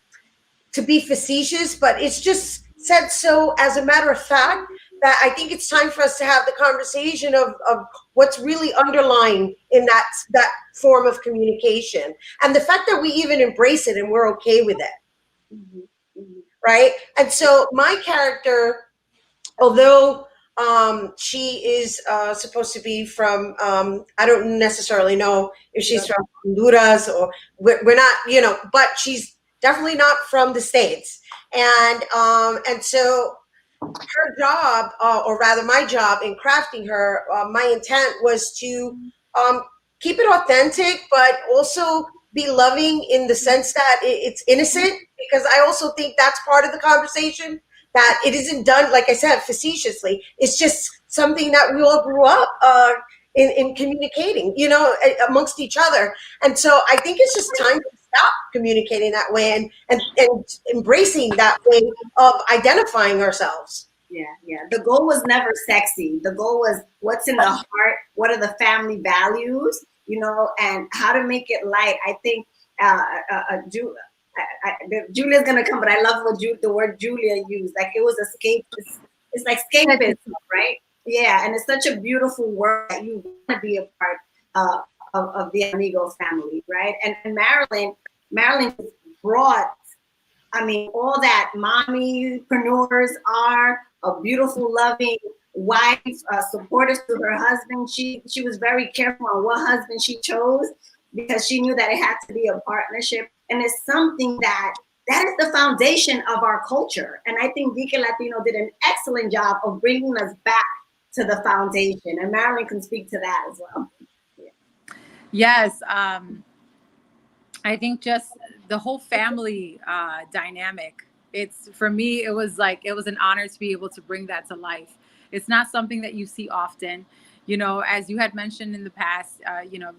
to be facetious, but it's just said so as a matter of fact that I think it's time for us to have the conversation of what's really underlying in that form of communication. And the fact that we even embrace it and we're okay with it. Mm-hmm. Right? And so my character, although she is supposed to be from, I don't necessarily know if she's from Honduras or we're not, you know, but she's definitely not from the States. And so her job, or rather my job in crafting her, my intent was to keep it authentic, but also be loving in the sense that it's innocent, because I also think that's part of the conversation, that it isn't done, like I said, facetiously. It's just something that we all grew up in communicating, you know, amongst each other. And so I think it's just time to stop communicating that way and embracing that way of identifying ourselves. Yeah. The goal was never sexy. The goal was what's in the heart, what are the family values, you know, and how to make it light. I think Julia's gonna come, but I love what the word Julia used. Like it was escapist. It's like escapism, right? Yeah, and it's such a beautiful word that you want to be a part of the Amigo family, right? And Marilyn brought, I mean, all that mommypreneurs are, a beautiful, loving wife, supportive to her husband. She was very careful on what husband she chose because she knew that it had to be a partnership. And it's something that is the foundation of our culture. And I think D'Que Latino did an excellent job of bringing us back to the foundation. And Marilyn can speak to that as well. Yes. I think just the whole family dynamic. For me, it was an honor to be able to bring that to life. It's not something that you see often. You know, as you had mentioned in the past,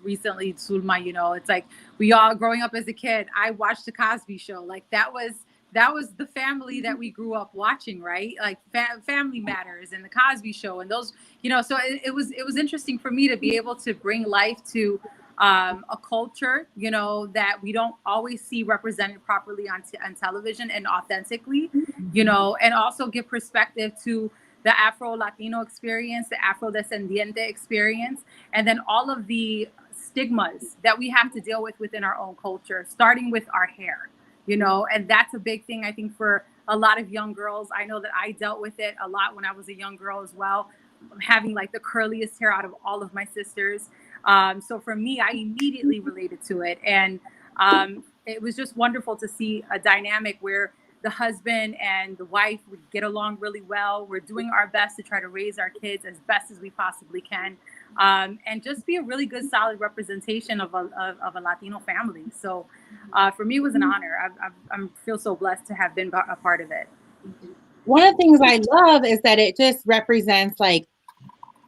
recently, Sulma, it's like we all growing up as a kid, I watched the Cosby Show. Like that was the family that we grew up watching, right? Like Family Matters and the Cosby Show and those, so it was interesting for me to be able to bring life to a culture, that we don't always see represented properly on television and authentically, and also give perspective to the Afro-Latino experience, the Afro-Descendiente experience, and then all of the stigmas that we have to deal with within our own culture, starting with our hair, and that's a big thing, I think, for a lot of young girls. I know that I dealt with it a lot when I was a young girl as well, having like the curliest hair out of all of my sisters. So for me, I immediately related to it. And it was just wonderful to see a dynamic where the husband and the wife would get along really well. We're doing our best to try to raise our kids as best as we possibly can, and just be a really good, solid representation of a Latino family. So for me, it was an honor. I feel so blessed to have been a part of it. One of the things I love is that it just represents like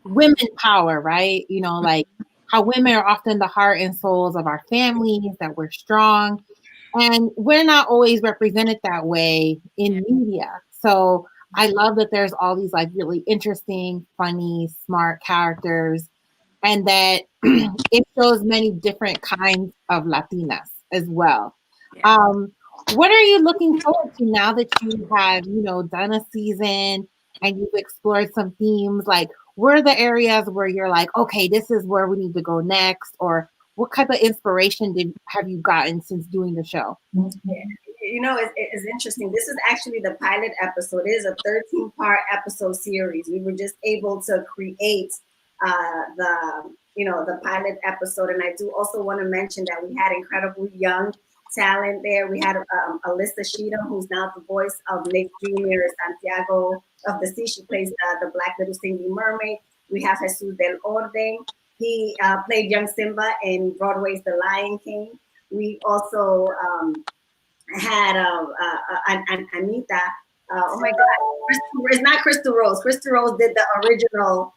women power, right? Like how women are often the heart and souls of our families, that we're strong. And we're not always represented that way in media. So I love that there's all these like really interesting, funny, smart characters, and that it shows many different kinds of Latinas as well. Yeah. What are you looking forward to now that you have, done a season and you've explored some themes? Like, where are the areas where you're like, okay, this is where we need to go next? Or what type of inspiration have you gotten since doing the show? It's interesting. This is actually the pilot episode. It is a 13-part episode series. We were just able to create the pilot episode. And I do also want to mention that we had incredibly young talent there. We had Alyssa Sheedham, who's now the voice of Nick Jr., Santiago of the Sea. She plays the Black Little Singing Mermaid. We have Jesus del Orden. He played young Simba in Broadway's The Lion King. We also had Anita. Oh my God, it's not Crystal Rose. Crystal Rose did the original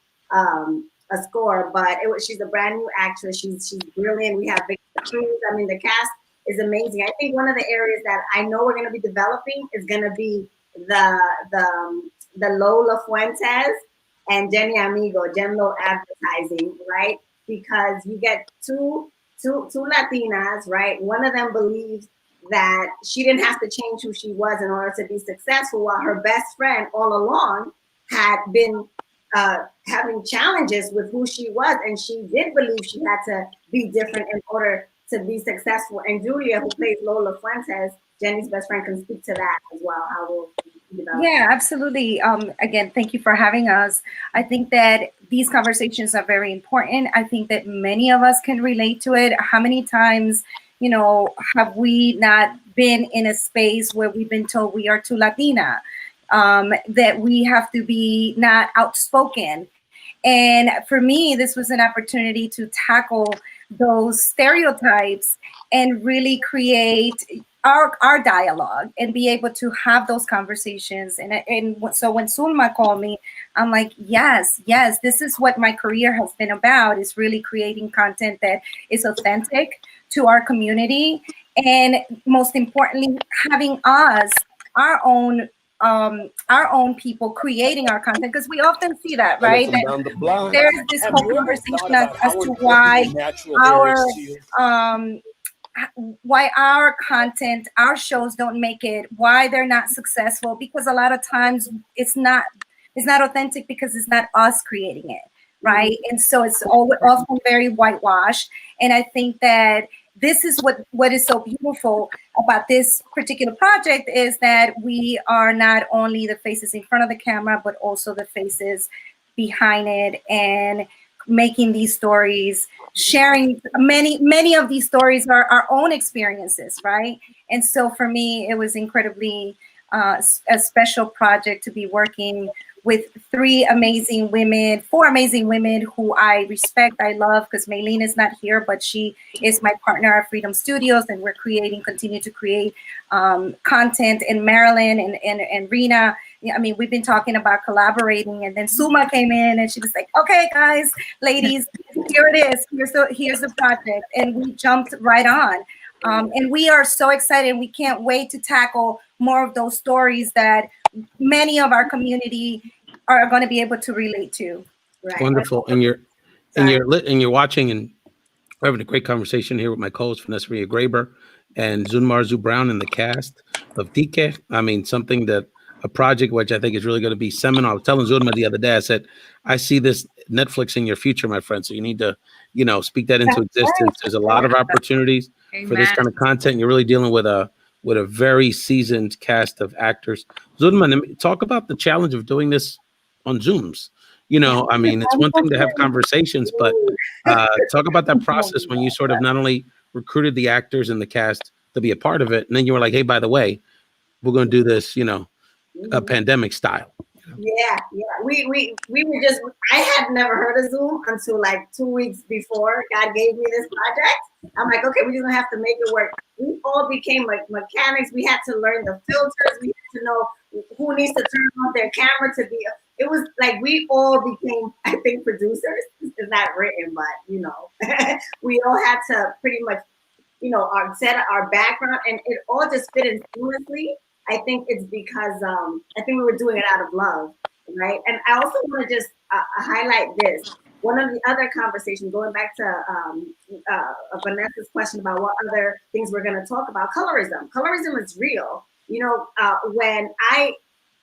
score, but she's a brand new actress. She's brilliant. We have Victor Cruz. I mean, the cast is amazing. I think one of the areas that I know we're going to be developing is going to be the Lola Fuentes and Jenny Amigo, Genlo advertising, right? Because you get two Latinas, right? One of them believes that she didn't have to change who she was in order to be successful, while her best friend all along had been having challenges with who she was, and she did believe she had to be different in order to be successful. And Julia, who plays Lola Fuentes, Jenny's best friend, can speak to that as well. How we'll develop. Yeah, absolutely. Again, thank you for having us. I think that these conversations are very important. I think that many of us can relate to it. How many times, have we not been in a space where we've been told we are too Latina, that we have to be not outspoken? And for me, this was an opportunity to tackle those stereotypes and really create our dialogue and be able to have those conversations. And so when Sulma called me, I'm like, yes, this is what my career has been about, is really creating content that is authentic to our community. And most importantly, having us, our own people creating our content, because we often see that, right? That there's this whole conversation as to why our content, our shows don't make it, why they're not successful, because a lot of times it's not authentic because it's not us creating it, right? And so it's often very whitewashed. And I think that this is what is so beautiful about this particular project, is that we are not only the faces in front of the camera, but also the faces behind it and making these stories, sharing many of these stories are our own experiences, right? And so for me, it was incredibly a special project to be working with four amazing women who I respect, I love, because Maylene is not here, but she is my partner at Freedom Studios, and we're continue to create content in Maryland and Rena. I mean, we've been talking about collaborating, and then Suma came in and she was like, okay, guys, ladies, here it is. Here's the project. And we jumped right on. And we are so excited. We can't wait to tackle more of those stories that many of our community are going to be able to relate to. Right. Wonderful. And you're watching, and we're having a great conversation here with my co-host Vanessa Graber and Sulma Arzu-Brown in the cast of D'Que. I mean, a project which I think is really going to be seminal. I was telling Zulma the other day, I said, I see this Netflix in your future, my friend. So you need to, speak that into existence. There's a lot of opportunities for this kind of content. You're really dealing with a very seasoned cast of actors. Zulma, talk about the challenge of doing this on Zooms. I mean, it's one thing to have conversations, but talk about that process when you sort of not only recruited the actors and the cast to be a part of it, and then you were like, hey, by the way, we're going to do this, a pandemic style. Yeah. We were just, I had never heard of Zoom until like 2 weeks before God gave me this project. I'm like, okay, we're just gonna have to make it work. We all became like mechanics. We had to learn the filters. We had to know who needs to turn on their camera to be. It was like we all became, I think, producers. It's not written, but we all had to pretty much, set our background, and it all just fit in seamlessly. I think it's because I think we were doing it out of love, right? And I also want to just highlight this. One of the other conversations, going back to Vanessa's question about what other things we're going to talk about, colorism. Colorism is real. When I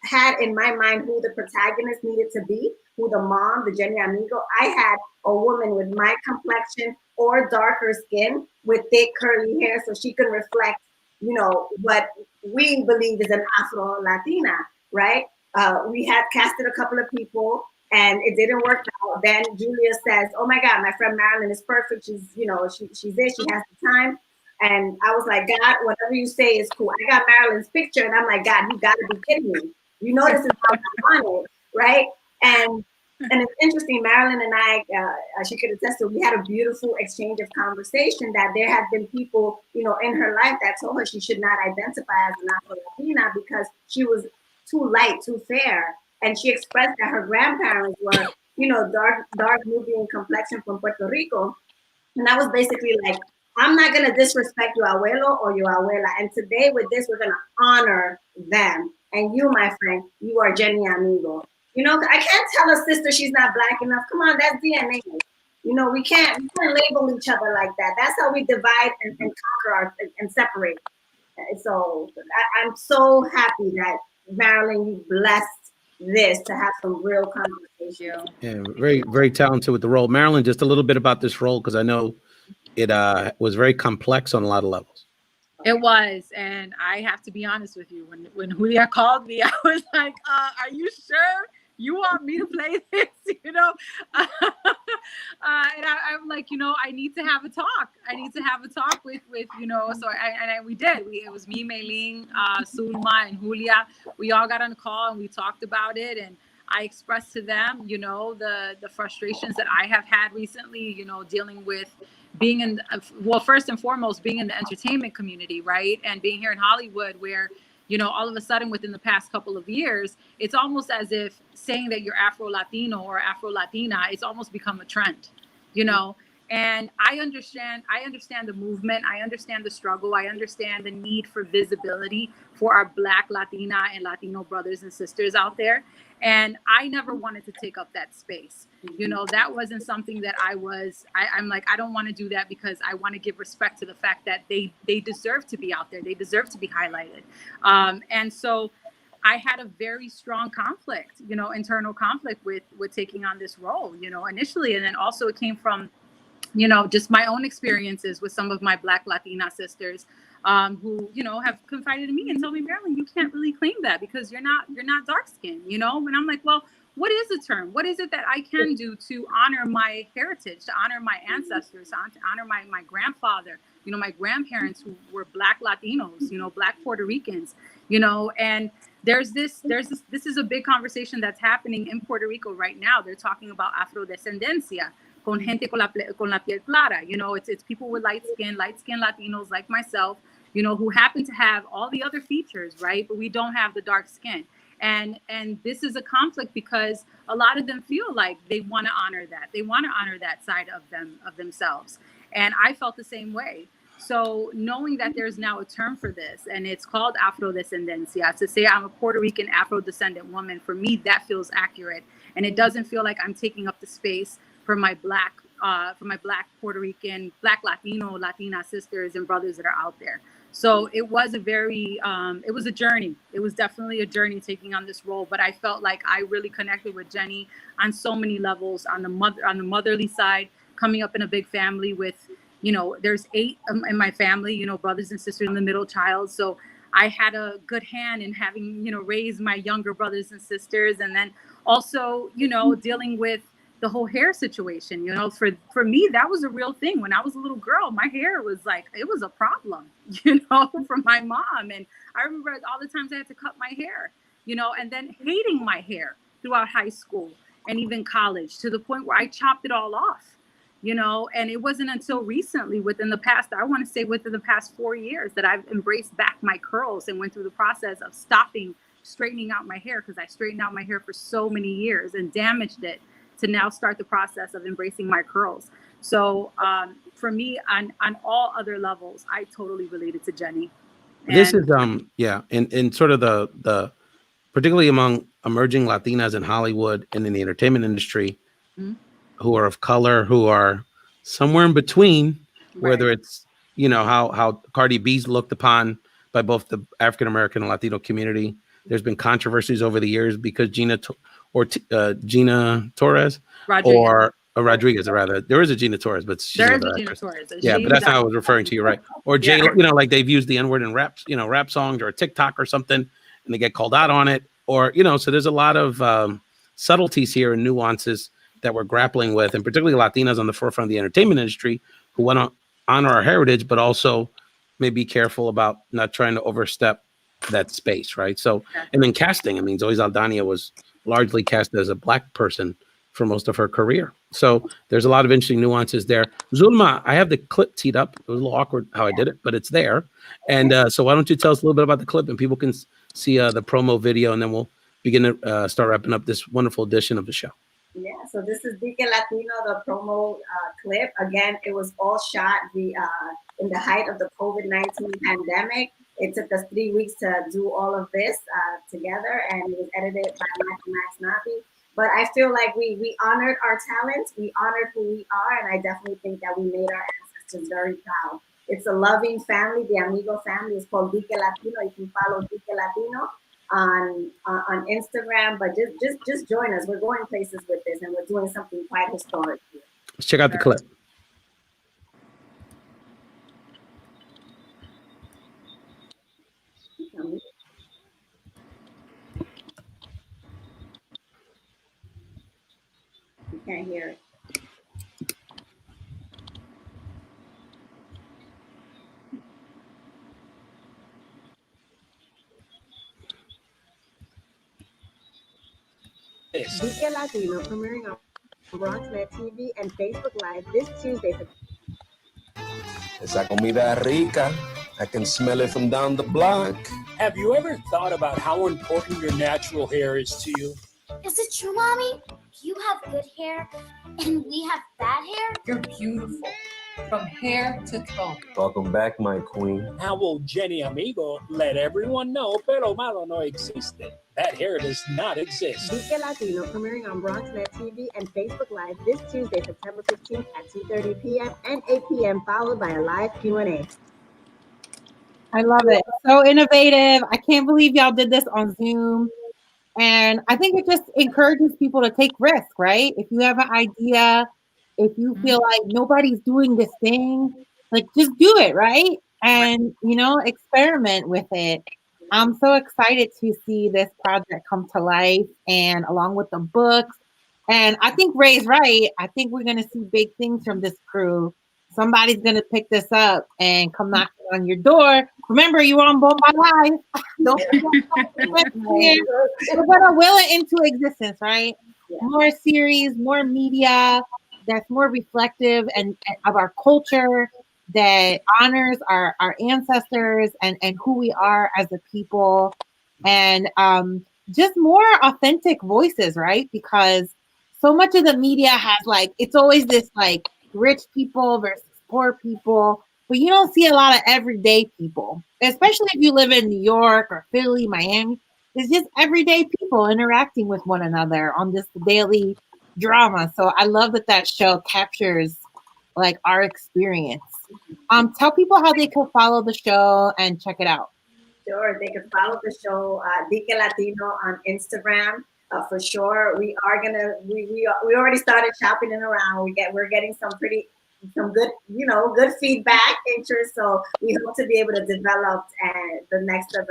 had in my mind who the protagonist needed to be, who the mom, the Jenny Amigo, I had a woman with my complexion or darker skin with thick curly hair so she could reflect, what we believe is an Afro-Latina, right? We had casted a couple of people and it didn't work out. Then Julia says, oh my God, my friend Marilyn is perfect. She's, she's there, she has the time. And I was like, God, whatever you say is cool. I got Marilyn's picture and I'm like, God, you gotta be kidding me. This is how I want it, right? And it's interesting, Marilyn and I, she could attest to, we had a beautiful exchange of conversation that there had been people, in her life that told her she should not identify as an Afro-Latina because she was too light, too fair. And she expressed that her grandparents were, dark Nubian complexion from Puerto Rico. And I was basically like, I'm not going to disrespect your abuelo or your abuela. And today with this, we're going to honor them. And you, my friend, you are Jenny Amigo. I can't tell a sister she's not black enough. Come on, that's DNA. We can't label each other like that. That's how we divide and conquer and separate. So I'm so happy that Marilyn, you blessed this to have some real conversation. Yeah, very, very talented with the role. Marilyn, just a little bit about this role, because I know it was very complex on a lot of levels. It was, and I have to be honest with you. When Julia called me, I was like, "Are you sure you want me to play this?" And I'm like, I need to have a talk. I need to have a talk with So we did. It was me, Maylene, Sulma, and Julia. We all got on a call and we talked about it, and I expressed to them, the frustrations that I have had recently, dealing with being in, first and foremost, being in the entertainment community, right? And being here in Hollywood where, all of a sudden within the past couple of years, it's almost as if saying that you're Afro-Latino or Afro-Latina, it's almost become a trend, And I understand the movement. I understand the struggle. I understand the need for visibility for our Black, Latina, and Latino brothers and sisters out there. And I never wanted to take up that space. That wasn't something that I'm like, I don't want to do that because I want to give respect to the fact that they deserve to be out there. They deserve to be highlighted. And so I had a very strong conflict, internal conflict with taking on this role, initially. And then also it came from, just my own experiences with some of my Black Latina sisters who, have confided in me and told me, Marilyn, you can't really claim that because you're not dark skinned, And I'm like, well, what is the term? What is it that I can do to honor my heritage, to honor my ancestors, to honor my grandfather, you know, my grandparents who were Black Latinos, you know, Black Puerto Ricans, you know, and this is a big conversation that's happening in Puerto Rico right now. They're talking about afrodescendencia, con gente con la piel clara. You know, it's people with light skin Latinos like myself, you know, who happen to have all the other features, right? But we don't have the dark skin. And this is a conflict because a lot of them feel like they want to honor that. They want to honor that side of themselves. And I felt the same way. So knowing that there's now a term for this, and it's called afrodescendencia, to say I'm a Puerto Rican Afro-descendant woman, for me, that feels accurate. And it doesn't feel like I'm taking up the space for my Black Puerto Rican, Black Latino, Latina sisters and brothers that are out there. So it was a very, it was a journey. It was definitely a journey taking on this role, but I felt like I really connected with Jenny on so many levels, on the motherly side, coming up in a big family with, you know, there's 8 in my family, you know, brothers and sisters, and the middle child. So I had a good hand in having, you know, raised my younger brothers and sisters. And then also, you know, dealing with the whole hair situation, you know, for me, that was a real thing. When I was a little girl, my hair was like, it was a problem, you know, from my mom. And I remember all the times I had to cut my hair, you know, and then hating my hair throughout high school and even college, to the point where I chopped it all off. You know, and it wasn't until recently, within the past 4 years, that I've embraced back my curls and went through the process of stopping straightening out my hair, because I straightened out my hair for so many years and damaged it, to now start the process of embracing my curls. So for me, on all other levels, I totally related to Jenny. This is in sort of the particularly among emerging Latinas in Hollywood and in the entertainment industry, who are of color, who are somewhere in between, whether it's, you know, how Cardi B's looked upon by both the African American and Latino community. There's been controversies over the years because Gina Torres Rodriguez, rather. There is a Gina Torres, but there is a Gina Torres. Yeah, but that's not what I was referring to. You're right. Or J, you know, like they've used the N-word in rap songs or a TikTok or something, and they get called out on it. Or, you know, so there's a lot of subtleties here and nuances that we're grappling with, and particularly Latinas on the forefront of the entertainment industry who want to honor our heritage, but also may be careful about not trying to overstep that space, right? So, and then casting, I mean, Zoe Saldana was largely cast as a Black person for most of her career. So there's a lot of interesting nuances there. Zulma, I have the clip teed up. It was a little awkward how I did it, but it's there. And so why don't you tell us a little bit about the clip, and people can see the promo video, and then we'll begin to start wrapping up this wonderful edition of the show. Yeah, so this is D'Que Latino, the promo clip. Again, it was all shot in the height of the COVID-19 pandemic. It took us 3 weeks to do all of this together, and it was edited by Max Nabi. But I feel like we honored our talents, we honored who we are, and I definitely think that we made our ancestors very proud. It's a loving family. The Amigo family is called D'Que Latino. You can follow D'Que Latino on Instagram, but just join us. We're going places with this, and we're doing something quite historic here. Let's check out the clip. You can't hear it. D'Que Latino premiering on BronxNet TV and Facebook Live this Tuesday. Esa comida es rica. I can smell it from down the block. Have you ever thought about how important your natural hair is to you? Is it true, Mommy? You have good hair and we have bad hair? You're beautiful, from hair to toe. Welcome back, my queen. How will Jenny Amigo let everyone know Pelo Malo no existe? That hair does not exist. D'Que Latino premiering on BronxNet TV and Facebook Live this Tuesday, September 15th at 2:30 p.m. and 8 p.m., followed by a live Q&A. I love it. So innovative. I can't believe y'all did this on Zoom. And I think it just encourages people to take risks, right? If you have an idea, if you feel like nobody's doing this thing, like just do it, right? And, you know, experiment with it. I'm so excited to see this project come to life, and along with the books. And I think Ray's right. I think we're going to see big things from this crew. Somebody's going to pick this up and come knocking on your door. Remember, you were on Bold My Life. Don't forget. We're going to will it into existence, right? More series, more media that's more reflective and of our culture, that honors our ancestors and who we are as a people, and just more authentic voices, right? Because so much of the media has like, it's always this like rich people versus poor people, but you don't see a lot of everyday people, especially if you live in New York or Philly, Miami. It's just everyday people interacting with one another on this daily drama. So I love that show captures like our experience. Tell people how they can follow the show and check it out. Sure, they can follow the show D'Que Latino on Instagram. For sure, we are gonna. We already started shopping it around. We're getting some good good feedback, interest. So we hope to be able to develop the next of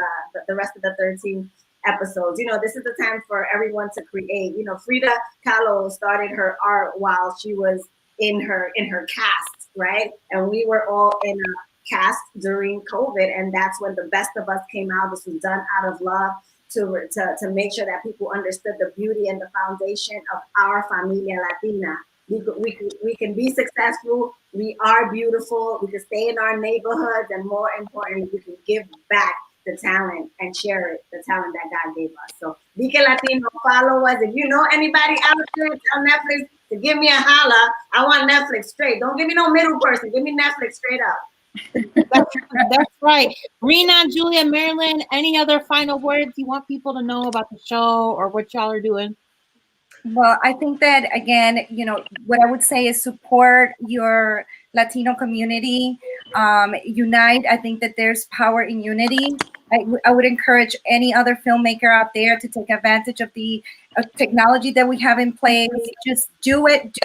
the rest of the 13 episodes. This is the time for everyone to create. Frida Kahlo started her art while she was in her cast, right? And we were all in a cast during COVID, and that's when the best of us came out. This was done out of love to make sure that people understood the beauty and the foundation of our familia Latina. We can be successful. We are beautiful. We can stay in our neighborhoods, and more importantly, we can give back the talent and share it, the talent that God gave us. So D'Que Latino, follow us. If you know anybody out there on Netflix, to give me a holla. I want Netflix straight. Don't give me no middle person. Give me Netflix straight up. That's right. Rena, Julia, Marilyn, any other final words you want people to know about the show or what y'all are doing? Well, I think that, again, what I would say is support your Latino community. Unite. I think that there's power in unity. I would encourage any other filmmaker out there to take advantage of the technology that we have in place. Just do it.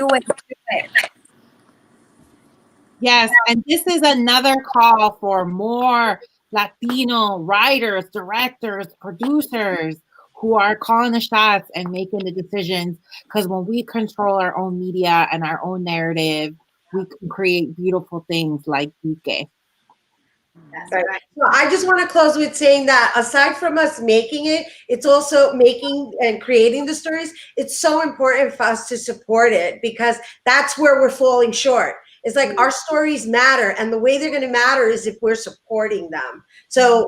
Yes, and this is another call for more Latino writers, directors, producers who are calling the shots and making the decisions. Because when we control our own media and our own narrative, we can create beautiful things like D'Que. That's right. So I just want to close with saying that aside from us making it, it's also making and creating the stories. It's so important for us to support it, because that's where we're falling short. It's like our stories matter, and the way they're going to matter is if we're supporting them. So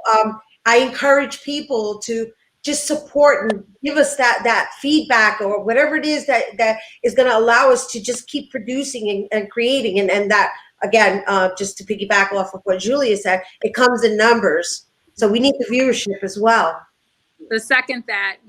I encourage people to just support and give us that feedback or whatever it is that is going to allow us to just keep producing and creating. And that, again, just to piggyback off of what Julia said, it comes in numbers. So we need the viewership as well. The second that,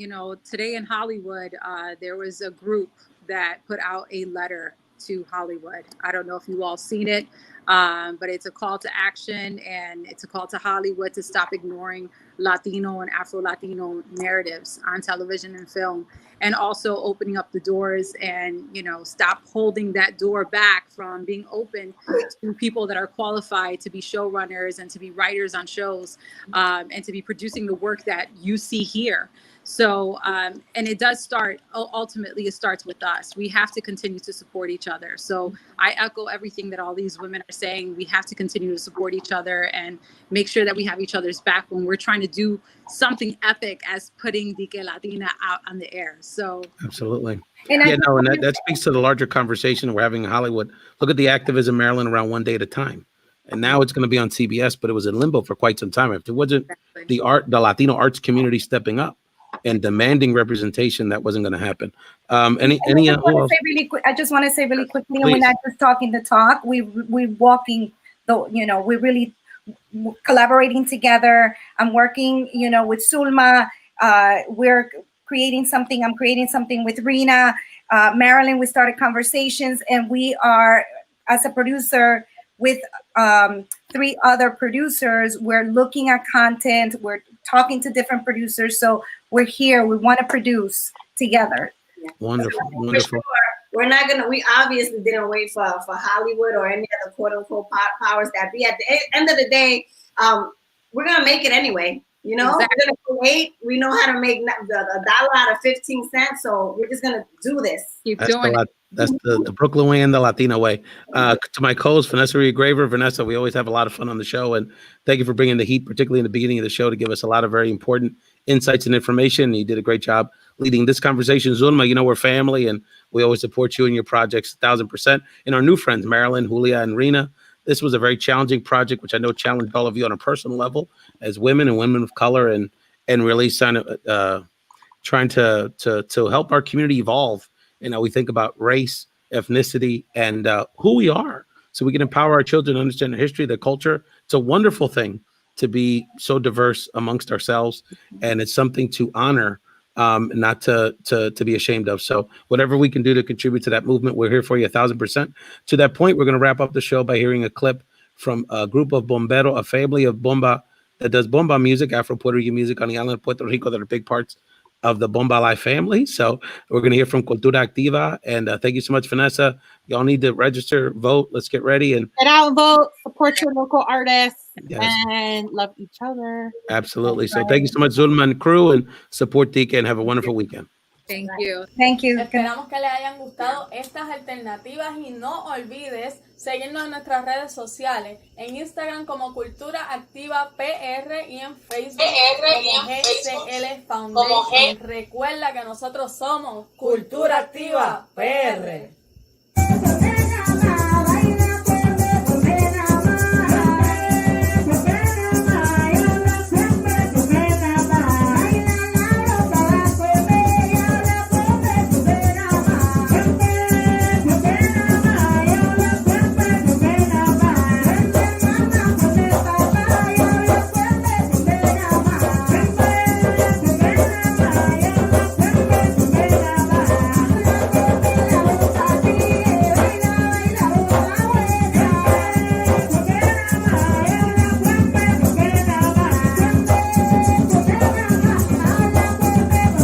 today in Hollywood, there was a group that put out a letter to Hollywood. I don't know if you all seen it, but it's a call to action, and it's a call to Hollywood to stop ignoring Latino and Afro-Latino narratives on television and film, and also opening up the doors and, stop holding that door back from being open to people that are qualified to be showrunners and to be writers on shows, and to be producing the work that you see here. So, and it does start, ultimately, it starts with us. We have to continue to support each other. So I echo everything that all these women are saying. We have to continue to support each other and make sure that we have each other's back when we're trying to do something epic as putting D'Que Latina out on the air. So absolutely. And that speaks to the larger conversation we're having in Hollywood. Look at the activism, Maryland, around One Day at a Time. And now it's going to be on CBS, but it was in limbo for quite some time. If it wasn't the Latino arts community stepping up and demanding representation, that wasn't going to happen. I just want to say really quickly, and we're not just talking the talk. We're walking we're really collaborating together. I'm working, with Sulma. We're creating something. I'm creating something with Rena. Marilyn, we started conversations, and we are, as a producer, with 3 other producers, we're looking at content. We're talking to different producers. So we're here. We want to produce together. Wonderful. Sure. We're not gonna. We obviously didn't wait for Hollywood or any other quote unquote powers that be. At the end of the day, we're gonna make it anyway. You know, Exactly. we're gonna create. We know how to make the dollar out of 15 cents. So we're just gonna do this. Keep That's doing it. that's the Brooklyn way and the Latino way. To my co-host, Vanessa Graver. Vanessa, we always have a lot of fun on the show, and thank you for bringing the heat, particularly in the beginning of the show, to give us a lot of very important insights and information. You did a great job leading this conversation. Zulma, you know, we're family, and we always support you and your projects 1,000%. And our new friends, Marilyn, Julia, and Rena. This was a very challenging project, which I know challenged all of you on a personal level as women and women of color, and really trying to help our community evolve. You know, we think about race, ethnicity, and who we are, so we can empower our children to understand their history, their culture. It's a wonderful thing to be so diverse amongst ourselves, and it's something to honor, not to be ashamed of. So whatever we can do to contribute to that movement, we're here for you 1,000%. To that point, we're going to wrap up the show by hearing a clip from a group of Bombero, a family of bomba that does bomba music, Afro-Puerto Rican music on the island of Puerto Rico, that are big parts of the Bomba Life family. So we're going to hear from Cultura Activa. And thank you so much, Vanessa. Y'all need to register, vote. Let's get ready. And get out and vote, support your local artists, yes, and love each other. absolutely. So thank you so much, Zulma and crew, and support D'Que, and have a wonderful weekend. Thank you. Thank you. Esperamos que les hayan gustado estas alternativas y no olvides seguirnos en nuestras redes sociales, en Instagram como Cultura Activa PR y en Facebook como GCL Foundation. Recuerda que nosotros somos Cultura Activa PR.